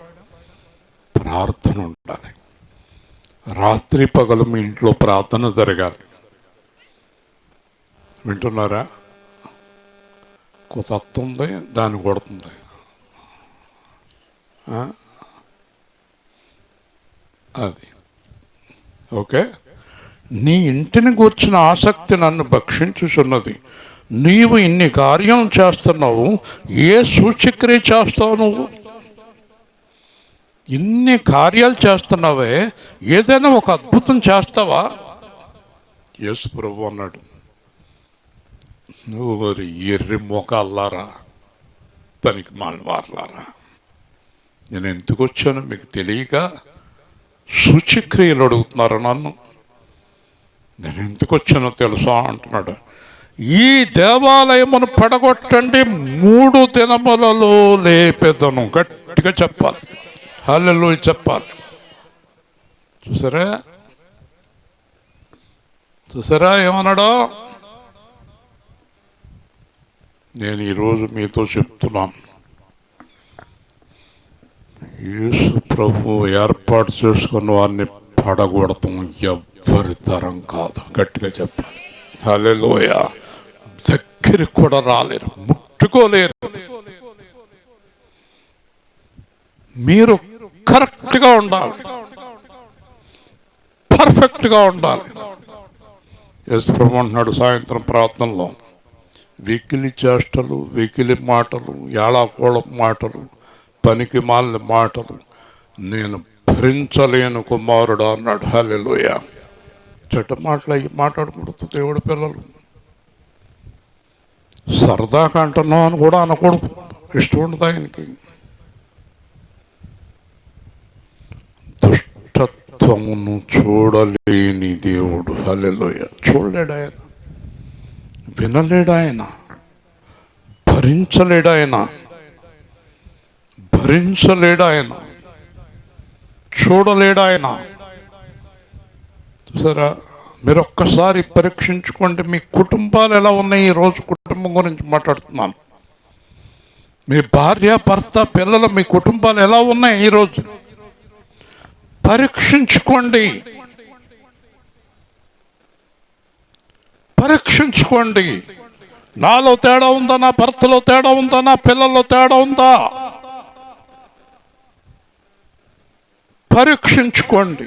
ప్రార్థన ఉండాలి. రాత్రి పగలు మీ ఇంట్లో ప్రార్థన జరగాలి. వింటున్నారా? కొత్త ఉంది, దాన్ని కొడుతుంది. అది ఓకే. నీ ఇంటిని గూర్చిన ఆసక్తి నన్ను భక్షించుచున్నది. నీవు ఇన్ని కార్యం చేస్తున్నావు, ఏ సూచక్రియ చేస్తావు? నువ్వు ఇన్ని కార్యాలు చేస్తున్నావే, ఏదైనా ఒక అద్భుతం చేస్తావా? యేసు ప్రభు అన్నాడు, నువ్వు ఎర్రి మోకాళ్ళారా, పనికి మానవార్లారా, నేను ఎందుకు వచ్చాను మీకు తెలియక సూచక్రియలు అడుగుతున్నారు నన్ను. నేను ఎందుకు వచ్చానో తెలుసా అంటున్నాడు. ఈ దేవాలయమును పడగొట్టండి, 3 దినములలో లేపెదను. గట్టిగా చెప్పాలి, హల్లెలూయా చెప్పాలి. చూసారా ఏమన్నాడో? నేను ఈరోజు మీతో చెప్తున్నాను, యేసు ప్రభు ఏర్పాటు చేసుకున్న వారిని పడగొడతాం ఎవ్వరి తరం కాదు. గట్టిగా చెప్పాలి, హల్లెలూయా. దగ్గరికి కూడా రాలేరు, ముట్టుకోలేరు. మీరు కరెక్ట్గా ఉండాలి, పర్ఫెక్ట్గా ఉండాలి. యేసు ప్రభు అంటున్నాడు సాయంత్రం ప్రార్థనలో, వెకిలి చేష్టలు, వెకిలి మాటలు, ఏళాకోళ మాటలు, పనికి మాలిన మాటలు నేను భరించలేను కుమారుడు అన్నాడు. హల్లెలూయా. చెడ్డ మాటలు అవి మాట్లాడకూడదు. దేవుడి పిల్లలు సరదాగా అంటున్నాం అని కూడా అనకూడదు. ఇష్టం ఉండదు ఆయనకి. దుష్టత్వమును చూడలేని దేవుడు. హల్లెలూయా. చూడలేడు ఆయన, వినలేడు ఆయన, భరించలేడు ఆయన, చూడలేడు ఆయన. చూసారా? మీరు ఒక్కసారి పరీక్షించుకోండి, మీ కుటుంబాలు ఎలా ఉన్నాయి. ఈరోజు కుటుంబం గురించి మాట్లాడుతున్నాను. మీ భార్య, భర్త, పిల్లలు, మీ కుటుంబాలు ఎలా ఉన్నాయి ఈరోజు? పరీక్షించుకోండి. నాలో తేడా ఉందా? నా భర్తలో తేడా ఉందా? నా పిల్లల్లో తేడా ఉందా? పరీక్షించుకోండి.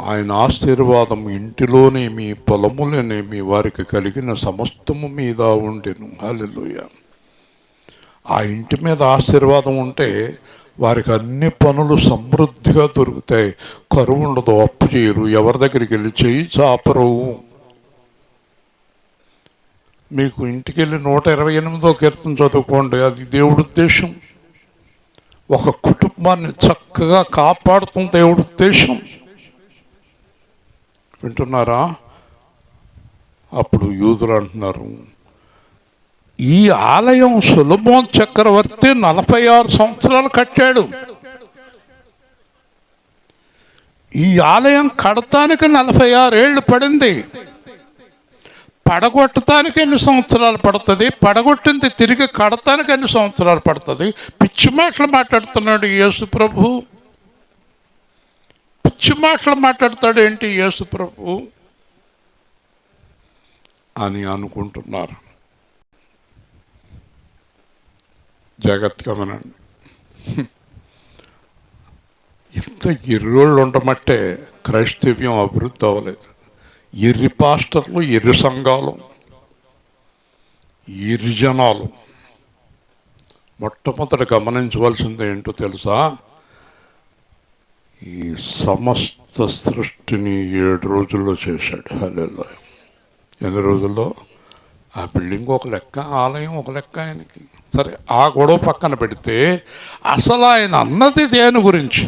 ఆయన ఆశీర్వాదం ఇంటిలోనేమి, పొలములోనేమి వారికి కలిగిన సమస్తము మీద ఉండెను. హల్లెలూయా. ఆ ఇంటి మీద ఆశీర్వాదం ఉంటే వారికి అన్ని పనులు సమృద్ధిగా దొరుకుతాయి. కరువు ఉండదు, అప్పు చేయరు, ఎవరి దగ్గరికి వెళ్ళి చేయి చాపరు. మీకు ఇంటికి వెళ్ళి 128వ కీర్తన చదువుకోండి, అది దేవుడి ఉద్దేశం. ఒక కుటుంబాన్ని చక్కగా కాపాడుతున్న దేవుడి ఉద్దేశం. వింటున్నారా? అప్పుడు యూదులు అంటున్నారు, ఈ ఆలయం సొలొమోను చక్రవర్తి 46 సంవత్సరాలు కట్టాడు. ఈ ఆలయం కడతానికి 46 ఏళ్ళు పడింది. పడగొట్టడానికి ఎన్ని సంవత్సరాలు పడుతుంది? పడగొట్టింది తిరిగి కడతానికి ఎన్ని సంవత్సరాలు పడుతుంది? పిచ్చి మాటలు మాట్లాడుతున్నాడు యేసు ప్రభు. పిచ్చి మాటలు మాట్లాడతాడు ఏంటి యేసు ప్రభు అని అనుకుంటున్నారు. జాగ్రత్తగా వినండి. ఇంత ఎర్రోళ్ళు ఉండమట్టే క్రైస్తవ్యం అభివృద్ధి అవ్వలేదు. ఎర్రి పాస్టర్లు, ఎర్రి సంఘాలు, ఎర్రి జనాలు. మొట్టమొదట గమనించవలసింది ఏంటో తెలుసా? ఈ సమస్త సృష్టిని 7 రోజుల్లో చేశాడు. హల్లెలూయా. ఎన్ని రోజుల్లో? ఆ బిల్డింగ్ ఒక లెక్క, ఆలయం ఒక లెక్క ఆయనకి. సరే, ఆ గొడవ పక్కన పెడితే అసలు ఆయన అన్నది దేని గురించి?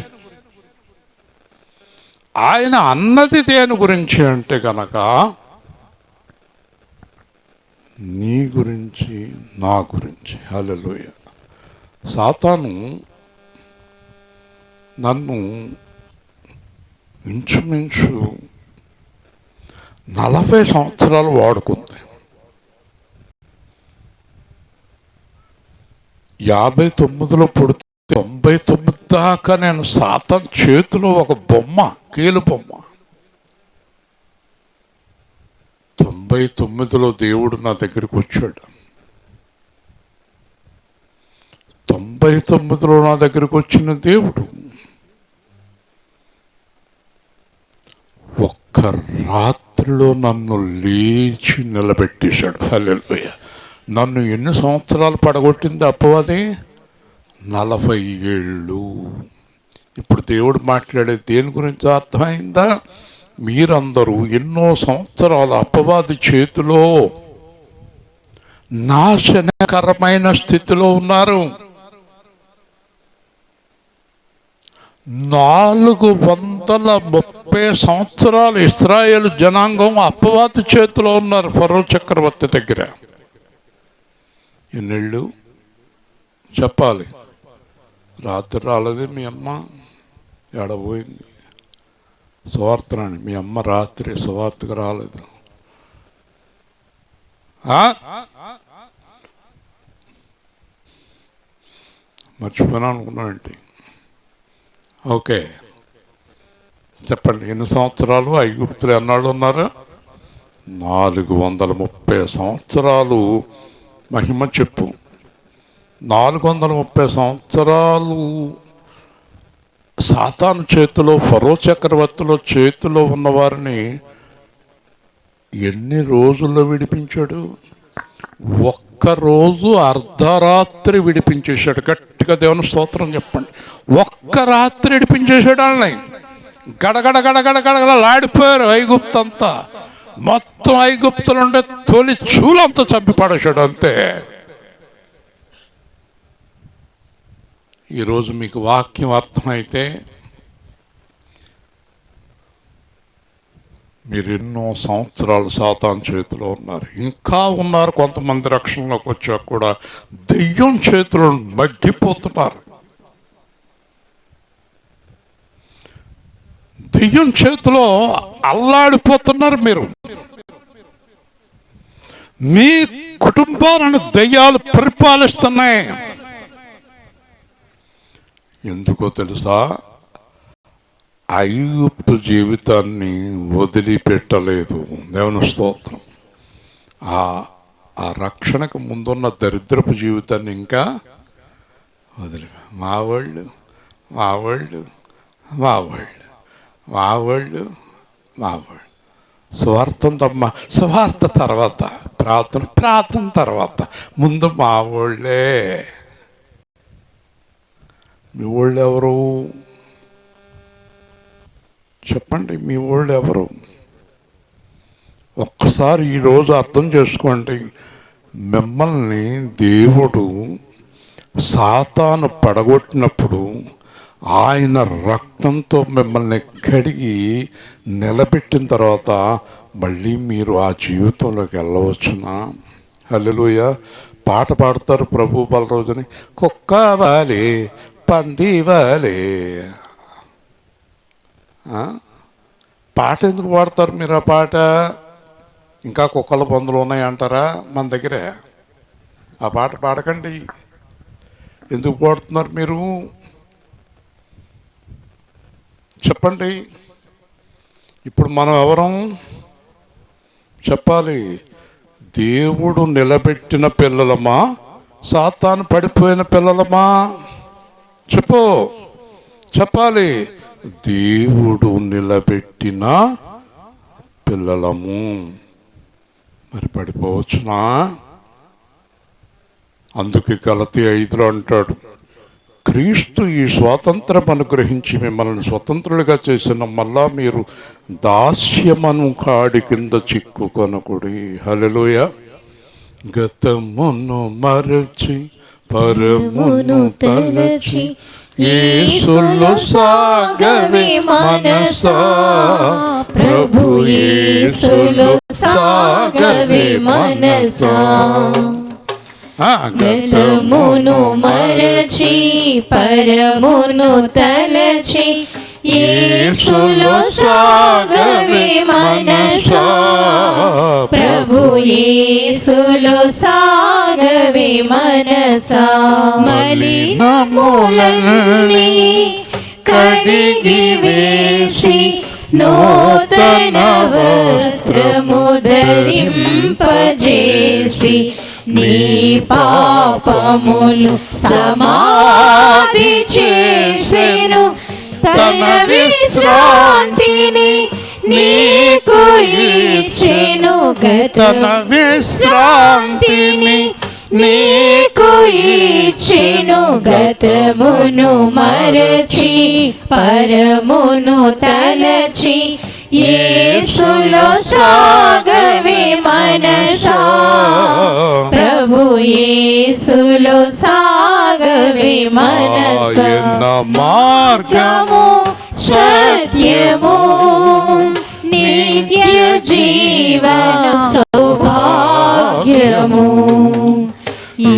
ఆయన అన్నది దేని గురించి అంటే కనుక నీ గురించి, నా గురించి. హల్లెలూయా. సాతాను నన్ను ఇంచుమించు 40 సంవత్సరాలు వాడుకుంది. 59లో పుడితే 99 దాకా నేను సాతాను చేతిలో ఒక బొమ్మ, కీలు బొమ్మ. 99లో దేవుడు నా దగ్గరికి వచ్చాడు. 99లో నా దగ్గరికి వచ్చిన దేవుడు ఒక్క రాత్రిలో నన్ను లేచి నిలబెట్టేశాడు. హల్లెలూయా. నన్ను ఎన్ని సంవత్సరాలు పడగొట్టింది అపవాది? 40 ఏళ్ళు. ఇప్పుడు దేవుడు మాట్లాడేది దేని గురించి అర్థమైందా? మీరందరూ ఎన్నో సంవత్సరాల అపవాది చేతిలో నాశనకరమైన స్థితిలో ఉన్నారు. 430 సంవత్సరాలు ఇశ్రాయేలు జనాంగం అపవాది చేతిలో ఉన్నారు, ఫరో చక్రవర్తి దగ్గర. ఎన్నేళ్ళు చెప్పాలి? రాత్రి రాలేదు మీ అమ్మ, ఎడబోయింది సువార్తరాని. మీ అమ్మ రాత్రి సువార్తకు రాలేదు. మర్చిపోయినా అనుకున్నానండి. ఓకే, చెప్పండి. ఎన్ని సంవత్సరాలు ఐగుప్తులు ఎన్నాళ్ళు ఉన్నారు? 430 సంవత్సరాలు. మహిమ చెప్పు. 430 సంవత్సరాలు సాతాను చేతిలో, ఫరో చక్రవర్తుల చేతిలో ఉన్నవారిని ఎన్ని రోజుల్లో విడిపించాడు? ఒక్కరోజు అర్ధరాత్రి విడిపించేశాడు. గట్టిగా దేవుని స్తోత్రం చెప్పండి. ఒక్క రాత్రి విడిపించేశాడు. వాళ్ళని గడగడ గడగడ గడగడలాడిపోయారు ఐగుప్తంతా. మొత్తం ఐగుప్తులుండే తొలి చూలంతా చంపి పడేశాడు అంతే. ఈరోజు మీకు వాక్యం అర్థమైతే మీరు ఎన్నో సంవత్సరాలు సాతాను చేతిలో ఉన్నారు, ఇంకా ఉన్నారు. కొంతమంది రక్షణలోకి వచ్చాక కూడా దెయ్యం చేతిలో మగ్గిపోతున్నారు. దెయ్యం చేతిలో అల్లాడిపోతున్నారు. మీరు మీ కుటుంబాలను దెయ్యాలు పరిపాలిస్తున్నాయి. ఎందుకో తెలుసా? ఐగుప్తు జీవితాన్ని వదిలిపెట్టలేదు. దేవుని స్తోత్రం. ఆ రక్షణకు ముందున్న దరిద్రపు జీవితాన్ని ఇంకా మా వాళ్ళు స్వార్థం స్వార్థ తర్వాత ప్రార్థన తర్వాత ముందు మా వాళ్ళే. మీ వాళ్ళు ఎవరు చెప్పండి? మీ వాళ్ళు ఎవరు? ఒక్కసారి ఈరోజు అర్థం చేసుకోండి. మిమ్మల్ని దేవుడు సాతాను పడగొట్టినప్పుడు ఆయన రక్తంతో మిమ్మల్ని కడిగి నిలబెట్టిన తర్వాత మళ్ళీ మీరు ఆ జీవితంలోకి వెళ్ళవచ్చునా? హల్లెలూయా. పాట పాడతారు ప్రభు బలరోజుని, కుక్క వాలి పంది వాలి. పాట ఎందుకు పాడతారు మీరు? ఆ పాట ఇంకా కుక్కల పందులు ఉన్నాయి అంటారా మన దగ్గరే? ఆ పాట పాడకండి. ఎందుకు పాడుతున్నారు మీరు? చెప్పండి. ఇప్పుడు మనం ఎవరం చెప్పాలి? దేవుడు నిలబెట్టిన పిల్లలమా, సాతాను పడిపోయిన పిల్లలమా? చెప్పాలి. దేవుడు నిలబెట్టిన పిల్లలము. మరి పడిపోవచ్చునా? అందుకే గలతీ 5లో అంటాడు, క్రీస్తు ఈ స్వాతంత్రం అనుగ్రహించి మిమ్మల్ని స్వతంత్రులుగా చేసిన మళ్ళా మీరు దాస్యమను కాడి కింద చిక్కుకొనకుడి. హల్లెలూయా. గతమును మరచి పరమును తలచి యేసులో సాగవే మనసా, ప్రభు యేసులో సాగవే మనసా. గతమును మరచి పరమును తలచి యేసులో సాగవే మనసా, ప్రభు యేసులో సాగవే మనసా. మలినములన్నీ కడిగి వేసి నూతన వస్త్రము ధరింపజేసి నీ పాపములు సమాధి చేసెను, తన విశ్రాంతిని నీకు ఇచ్చెను. తన విశ్రాంతిని నీకు ఇచ్చెను. గతమును మరచి పరమును తలచి యేసులో సాగవే మనసా, ప్రభు యేసులో సాగవే మనసా. మార్గము సత్యము నిత్య జీవన సౌభాగ్యము. ఈ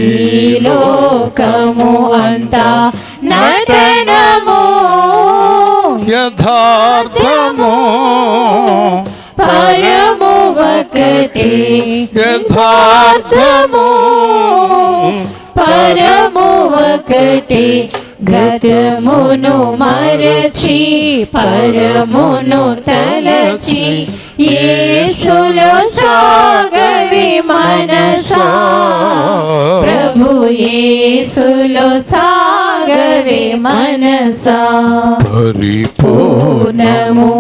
లోకము అంతా నటనము, యథార్థము పరము ఒకటే. యథార్థము పరము ఒకటే. గతమును మరచి పరమును తలచి యేసులో సాగవే మనసా, ప్రభు యేసులో సాగవే మనసా. పరిపూర్ణము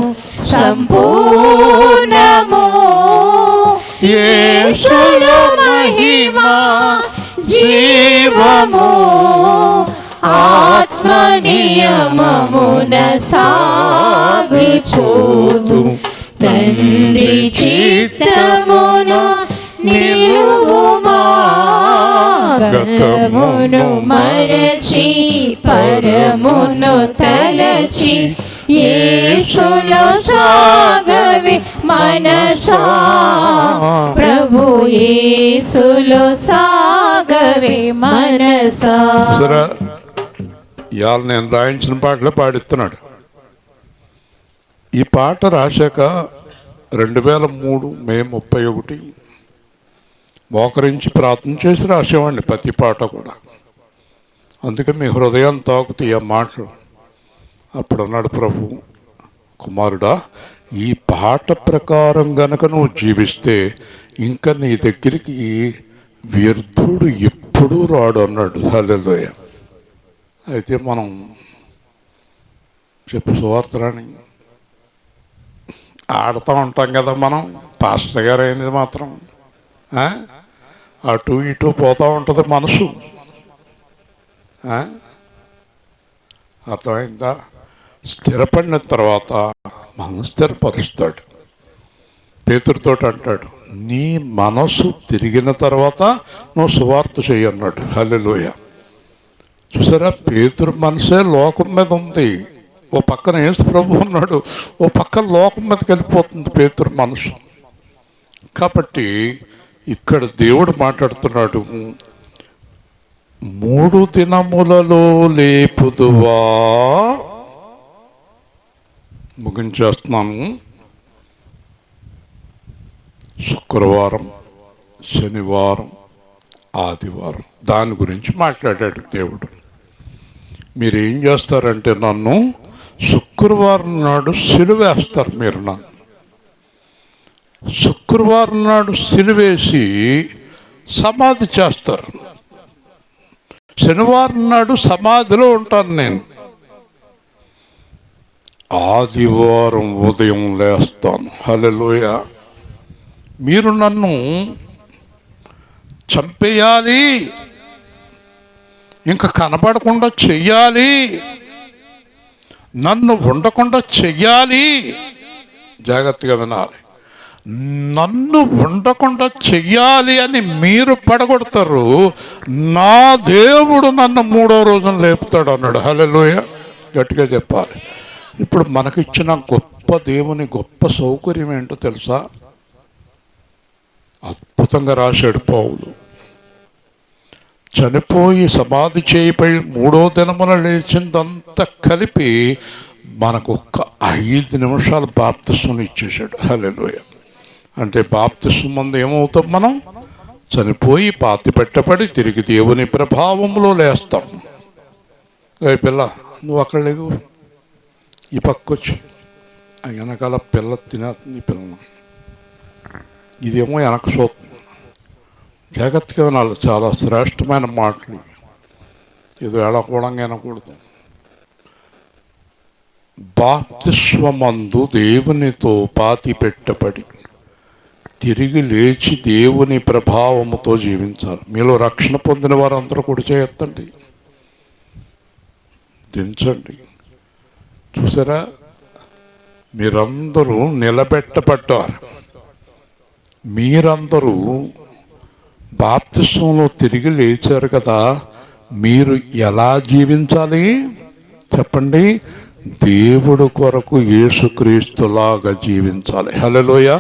సంపూర్ణము యేసులో మహిమా జీవము, ఆత్మనియమమున సాగుచూతు తండ్రి చిత్తమును నిలువుమా. గతమును మరచి పరమును తలచి యేసులో సాగవే మనసా, ప్రభు యేసులో సాగవే మనసా. ఇవాళ నేను రాయించిన పాటలో పాడిస్తున్నాడు. ఈ పాట రాశాక 2003 మే 31 మోకరించి ప్రార్థన చేసి రాసేవాడిని ప్రతి పాట కూడా. అందుకే మీ హృదయం తాకుతాయి ఆ మాటలు. అప్పుడు అన్నాడు ప్రభు, కుమారుడా, ఈ పాట ప్రకారం గనక నువ్వు జీవిస్తే ఇంకా నీ దగ్గరికి వ్యర్థుడు ఎప్పుడూ రాడు అన్నాడు. హల్లెలూయా. అయితే మనం చెప్పు సువార్తరాని ఆడుతూ ఉంటాం కదా మనం. పాస్టర్ గారు అయినది మాత్రం అటు ఇటు పోతూ ఉంటుంది మనసు. అర్థమైందా? స్థిరపడిన తర్వాత మనం స్థిరపరుస్తాడు. పేతురుతో అంటాడు, నీ మనసు తిరిగిన తర్వాత నువ్వు సువార్త చేయన్నాడు. హల్లెలూయా. చూసారా, పేతురు మనసే లోకం మీద ఉంది. ఓ పక్కన యేసు ప్రభు ఉన్నాడు, ఓ పక్కన లోకం మీదకి వెళ్ళిపోతుంది పేతురు మనసు. కాబట్టి ఇక్కడ దేవుడు మాట్లాడుతున్నాడు, 3 దినములలో లేపుదువా. ముగించేస్తున్నాను. శుక్రవారం, శనివారం, ఆదివారం దాని గురించి మాట్లాడాడు దేవుడు. మీరు ఏం చేస్తారంటే నన్ను శుక్రవారం నాడు సిలువేస్తారు. మీరు నన్ను శుక్రవారం నాడు సిలువేసి సమాధి చేస్తారు. శనివారం నాడు సమాధిలో ఉంటాను నేను. ఆదివారం ఉదయం లేస్తాను. హల్లెలూయా. మీరు నన్ను చంపేయాలి, ఇంకా కనబడకుండా చెయ్యాలి, నన్ను ఉండకుండా చెయ్యాలి. జాగ్రత్తగా వినాలి. నన్ను ఉండకుండా చెయ్యాలి అని మీరు పడగొడతారు, నా దేవుడు నన్ను 3వ రోజున లేపుతాడు అన్నాడు. హల్లెలూయా. గట్టిగా చెప్పాలి. ఇప్పుడు మనకిచ్చిన గొప్ప దేవుని గొప్ప సౌకర్యం ఏంటో తెలుసా? అద్భుతంగా రాశాడు పౌలు. చనిపోయి సమాధి చేయబడి 3వ దినమున లేచిందంతా కలిపి మనకు ఒక్క 5 నిమిషాలు బాప్తిస్మం ఇచ్చేసాడు. హల్లెలూయా. అంటే బాప్తిస్మం మందు ఏమవుతాం? మనం చనిపోయి పాతి పెట్టబడి తిరిగి దేవుని ప్రభావంలో లేస్తాం. ఏ పిల్ల, నువ్వు అక్కడ లేవు, ఈ పక్కొచ్చి వెనకాల పిల్ల తినేస్తుంది. పిల్ల ఇదేమో వెనక చూస్తుంది. జాగ్రత్తగా వినాలి. చాలా శ్రేష్టమైన మాటలు. ఇది వెళ్ళకూడంగా వినకూడదు. బాప్తిస్మమందు దేవునితో పాతి పెట్టబడి తిరిగి లేచి దేవుని ప్రభావముతో జీవించాలి. మీలో రక్షణ పొందిన వారందరూ కూడా చేయొద్దండి, దించండి. చూసారా, మీరందరూ నిలబెట్టబడ్డారు. మీరందరూ బాప్తిస్మంలో తిరిగి లేచారు కదా. మీరు ఎలా జీవించాలి చెప్పండి? దేవుడు కొరకు యేసుక్రీస్తులాగా జీవించాలి. హల్లెలూయా.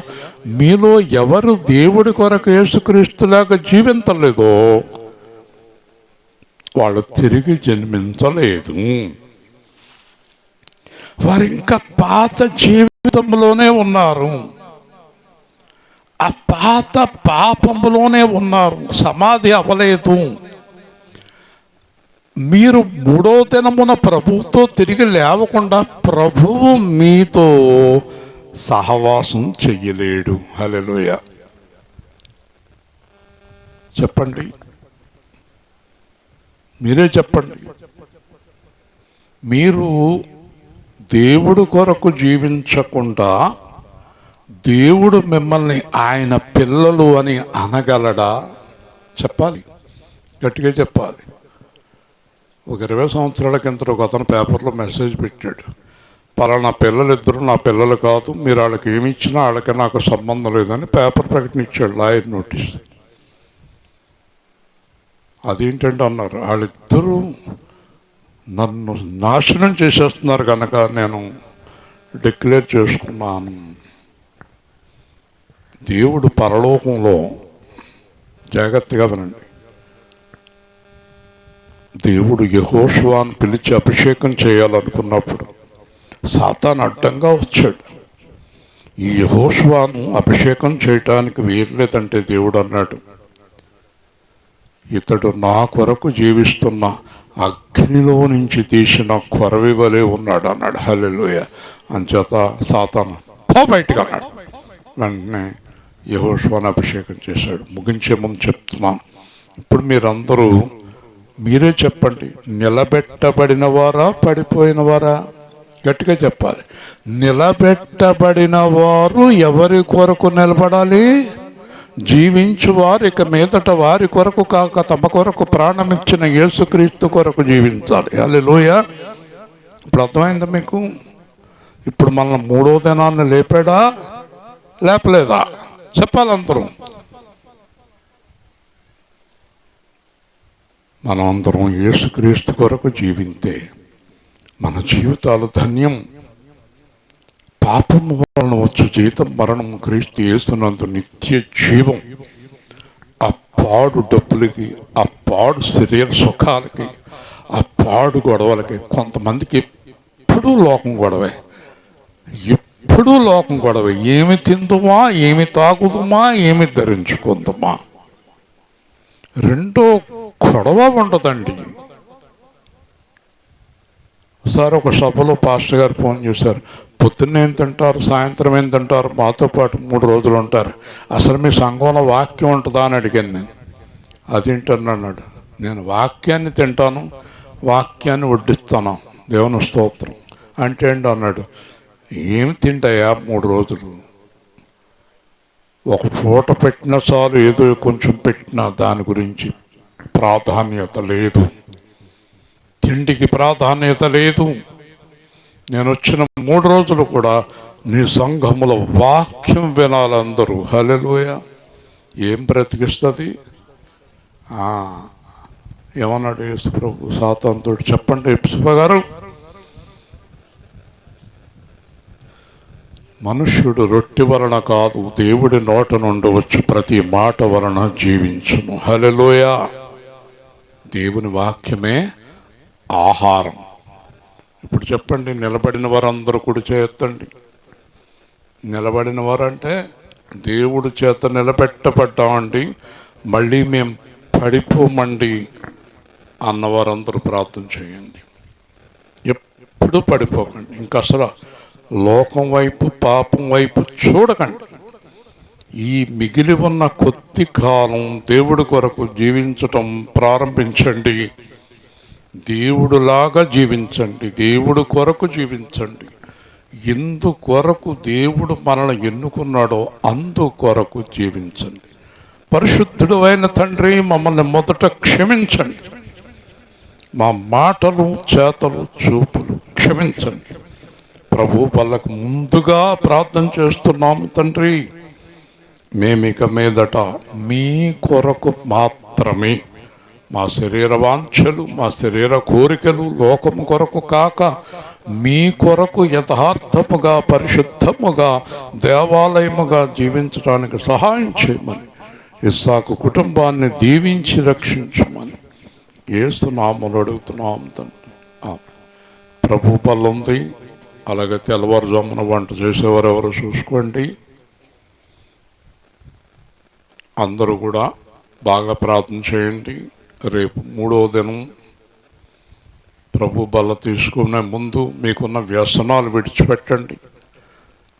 మీలో ఎవరు దేవుడి కొరకు యేసుక్రీస్తులాగా జీవించలేదో వాళ్ళు తిరిగి జన్మించలేదు. వారు ఇంకా పాత జీవితంలోనే ఉన్నారు, ఆ పాత పాపంలోనే ఉన్నారు, సమాధి అవ్వలేదు. మీరు 3వ దినమున ప్రభువుతో తిరిగి లేవకుండా ప్రభువు మీతో సహవాసం చెయ్యలేడు. హల్లెలూయా. చెప్పండి, మీరే చెప్పండి. మీరు దేవుడు కొరకు జీవించకుండా దేవుడు మిమ్మల్ని ఆయన పిల్లలు అని అనగలడా? చెప్పాలి, గట్టిగా చెప్పాలి. ఒక 20 సంవత్సరాల కింద ఒక అతను పేపర్లో మెసేజ్ పెట్టాడు, పలానా పిల్లలిద్దరూ నా పిల్లలు కాదు, మీరు వాళ్ళకి ఏమి ఇచ్చినా వాళ్ళకి నాకు సంబంధం లేదని పేపర్ ప్రకటన ఇచ్చాడు, లాయర్ నోటీస్. అదేంటంటే అన్నారు, వాళ్ళిద్దరూ నన్ను నాశనం చేసేస్తున్నారు కనుక నేను డిక్లేర్ చేసుకున్నాను. దేవుడు పరలోకంలో, జాగ్రత్తగా వినండి, దేవుడు యెహోషువను పిలిచి అభిషేకం చేయాలనుకున్నప్పుడు సాతాను అడ్డంగా వచ్చాడు. ఈ యెహోషువను అభిషేకం చేయటానికి వీల్లేదంటే దేవుడు అన్నాడు, ఇతడు నా కొరకు జీవిస్తున్న అగ్నిలో నుంచి తీసిన కొరవి వలె ఉన్నాడు అన్నాడు. హల్లెలూయా. అంచేత సాతాను పో బయటికి అన్నాడు. వెంటనే యెహోషువను అభిషేకం చేశాడు. ముగించే ముందు చెప్తున్నాను, ఇప్పుడు మీరందరూ మీరే చెప్పండి, నిలబెట్టబడిన వారా పడిపోయిన వారా? గట్టిగా చెప్పాలి. నిలబెట్టబడిన వారు ఎవరి కొరకు నిలబడాలి? జీవించువారు ఇక మీదట వారి కొరకు కాక తమ కొరకు ప్రాణమిచ్చిన యేసుక్రీస్తు కొరకు జీవించాలి. హల్లెలూయా. ఇప్పుడు అర్థమైందా మీకు? ఇప్పుడు మన మూడో దినాన్ని లేపాడా లేపలేదా చెప్పాలి అందరం. మనం అందరం యేసుక్రీస్తు కొరకు జీవింతే మన జీవితాలు ధన్యం. పాపము వలన వచ్చు జీతం మరణం, క్రీస్తు యేసునందు నిత్య జీవం. ఆ పాడు డబ్బులకి, ఆ పాడు శరీర సుఖాలకి, ఆ పాడు గొడవలకి, కొంతమందికి ఎప్పుడూ లోకం గొడవే, ఎప్పుడూ లోకం గొడవే. ఏమి తిందుమా, ఏమి తాగుదుమా, ఏమి ధరించుకుందామా, రెండో గొడవ ఉండదండి. ఒకసారి ఒక సభలో పాస్టర్ గారు ఫోన్ చేశారు. పొద్దున్న ఏం తింటారు, సాయంత్రం ఏం తింటారు, మాతో పాటు 3 రోజులు ఉంటారు, అసలు మీ సంఘంలో వాక్యం ఉంటుందా అని అడిగాను నేను. అదేంటని అన్నాడు. నేను వాక్యాన్ని తింటాను, వాక్యాన్ని వడ్డిస్తాను, దేవుని స్తోత్రం. అంటే ఏంటి అన్నాడు. ఏమి తింటాయా 3 రోజులు, ఒక పూట పెట్టినా చాలు, ఏదో కొంచెం పెట్టినా దాని గురించి ప్రాధాన్యత లేదు, తిండికి ప్రాధాన్యత లేదు. నేను వచ్చిన 3 రోజులు కూడా నీ సంఘములో వాక్యం వినాలి అందరూ. హల్లెలూయా. ఏం బ్రతికిస్తుంది? ఏమన్నాడు యేసు ప్రభు సాతానుతో? చెప్పండి యేసుప్రభు గారు. మనుష్యుడు రొట్టె వలన కాదు, దేవుడి నోట నుండి వచ్చు ప్రతి మాట వలన జీవించును. హల్లెలూయా. దేవుని వాక్యమే ఆహారం. ఇప్పుడు చెప్పండి, నిలబడిన వారందరూ కుడి చేయొద్దండి. నిలబడిన వారంటే దేవుడి చేత నిలబెట్టబడ్డామండి, మళ్ళీ మేము పడిపోమండి అన్నవారందరూ ప్రార్థన చేయండి. ఎప్పుడు పడిపోకండి. ఇంకా అసలు లోకం వైపు, పాపం వైపు చూడకండి. ఈ మిగిలి ఉన్న కొద్ది కాలం దేవుడి కొరకు జీవించటం ప్రారంభించండి. దేవుడులాగా జీవించండి, దేవుడు కొరకు జీవించండి. ఎందుకొరకు దేవుడు మనల్ని ఎన్నుకున్నాడో అందుకొరకు జీవించండి. పరిశుద్ధుడు అయిన తండ్రి, మమ్మల్ని మొదట క్షమించండి. మా మాటలు, చేతలు, చూపులు క్షమించండి ప్రభు. వాళ్ళకు ముందుగా ప్రార్థన చేస్తున్నాము తండ్రి. మేమిక మీదట మీ కొరకు మాత్రమే, మా శరీర వాంఛలు, మా శరీర కోరికలు లోకము కొరకు కాక మీ కొరకు యథార్థముగా, పరిశుద్ధముగా, దేవాలయముగా జీవించడానికి సహాయం చేయమని, ఇస్సాకు కుటుంబాన్ని దీవించి రక్షించమని యేసు నామములో అడుగుతున్నాము తండ్రి. ప్రభు పల్లుంది. అలాగే తెల్లవారుజామున వంట చేసేవారు ఎవరు చూసుకోండి. అందరూ కూడా బాగా ప్రార్థన చేయండి. రేపు 3వ దినం ప్రభు బల్ల తీసుకునే ముందు మీకున్న వ్యసనాలు విడిచిపెట్టండి,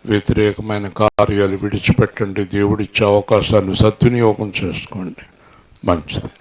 వ్యతిరేకమైన కార్యాలు విడిచిపెట్టండి. దేవుడిచ్చే అవకాశాన్ని సద్వినియోగం చేసుకోండి. మంచిది.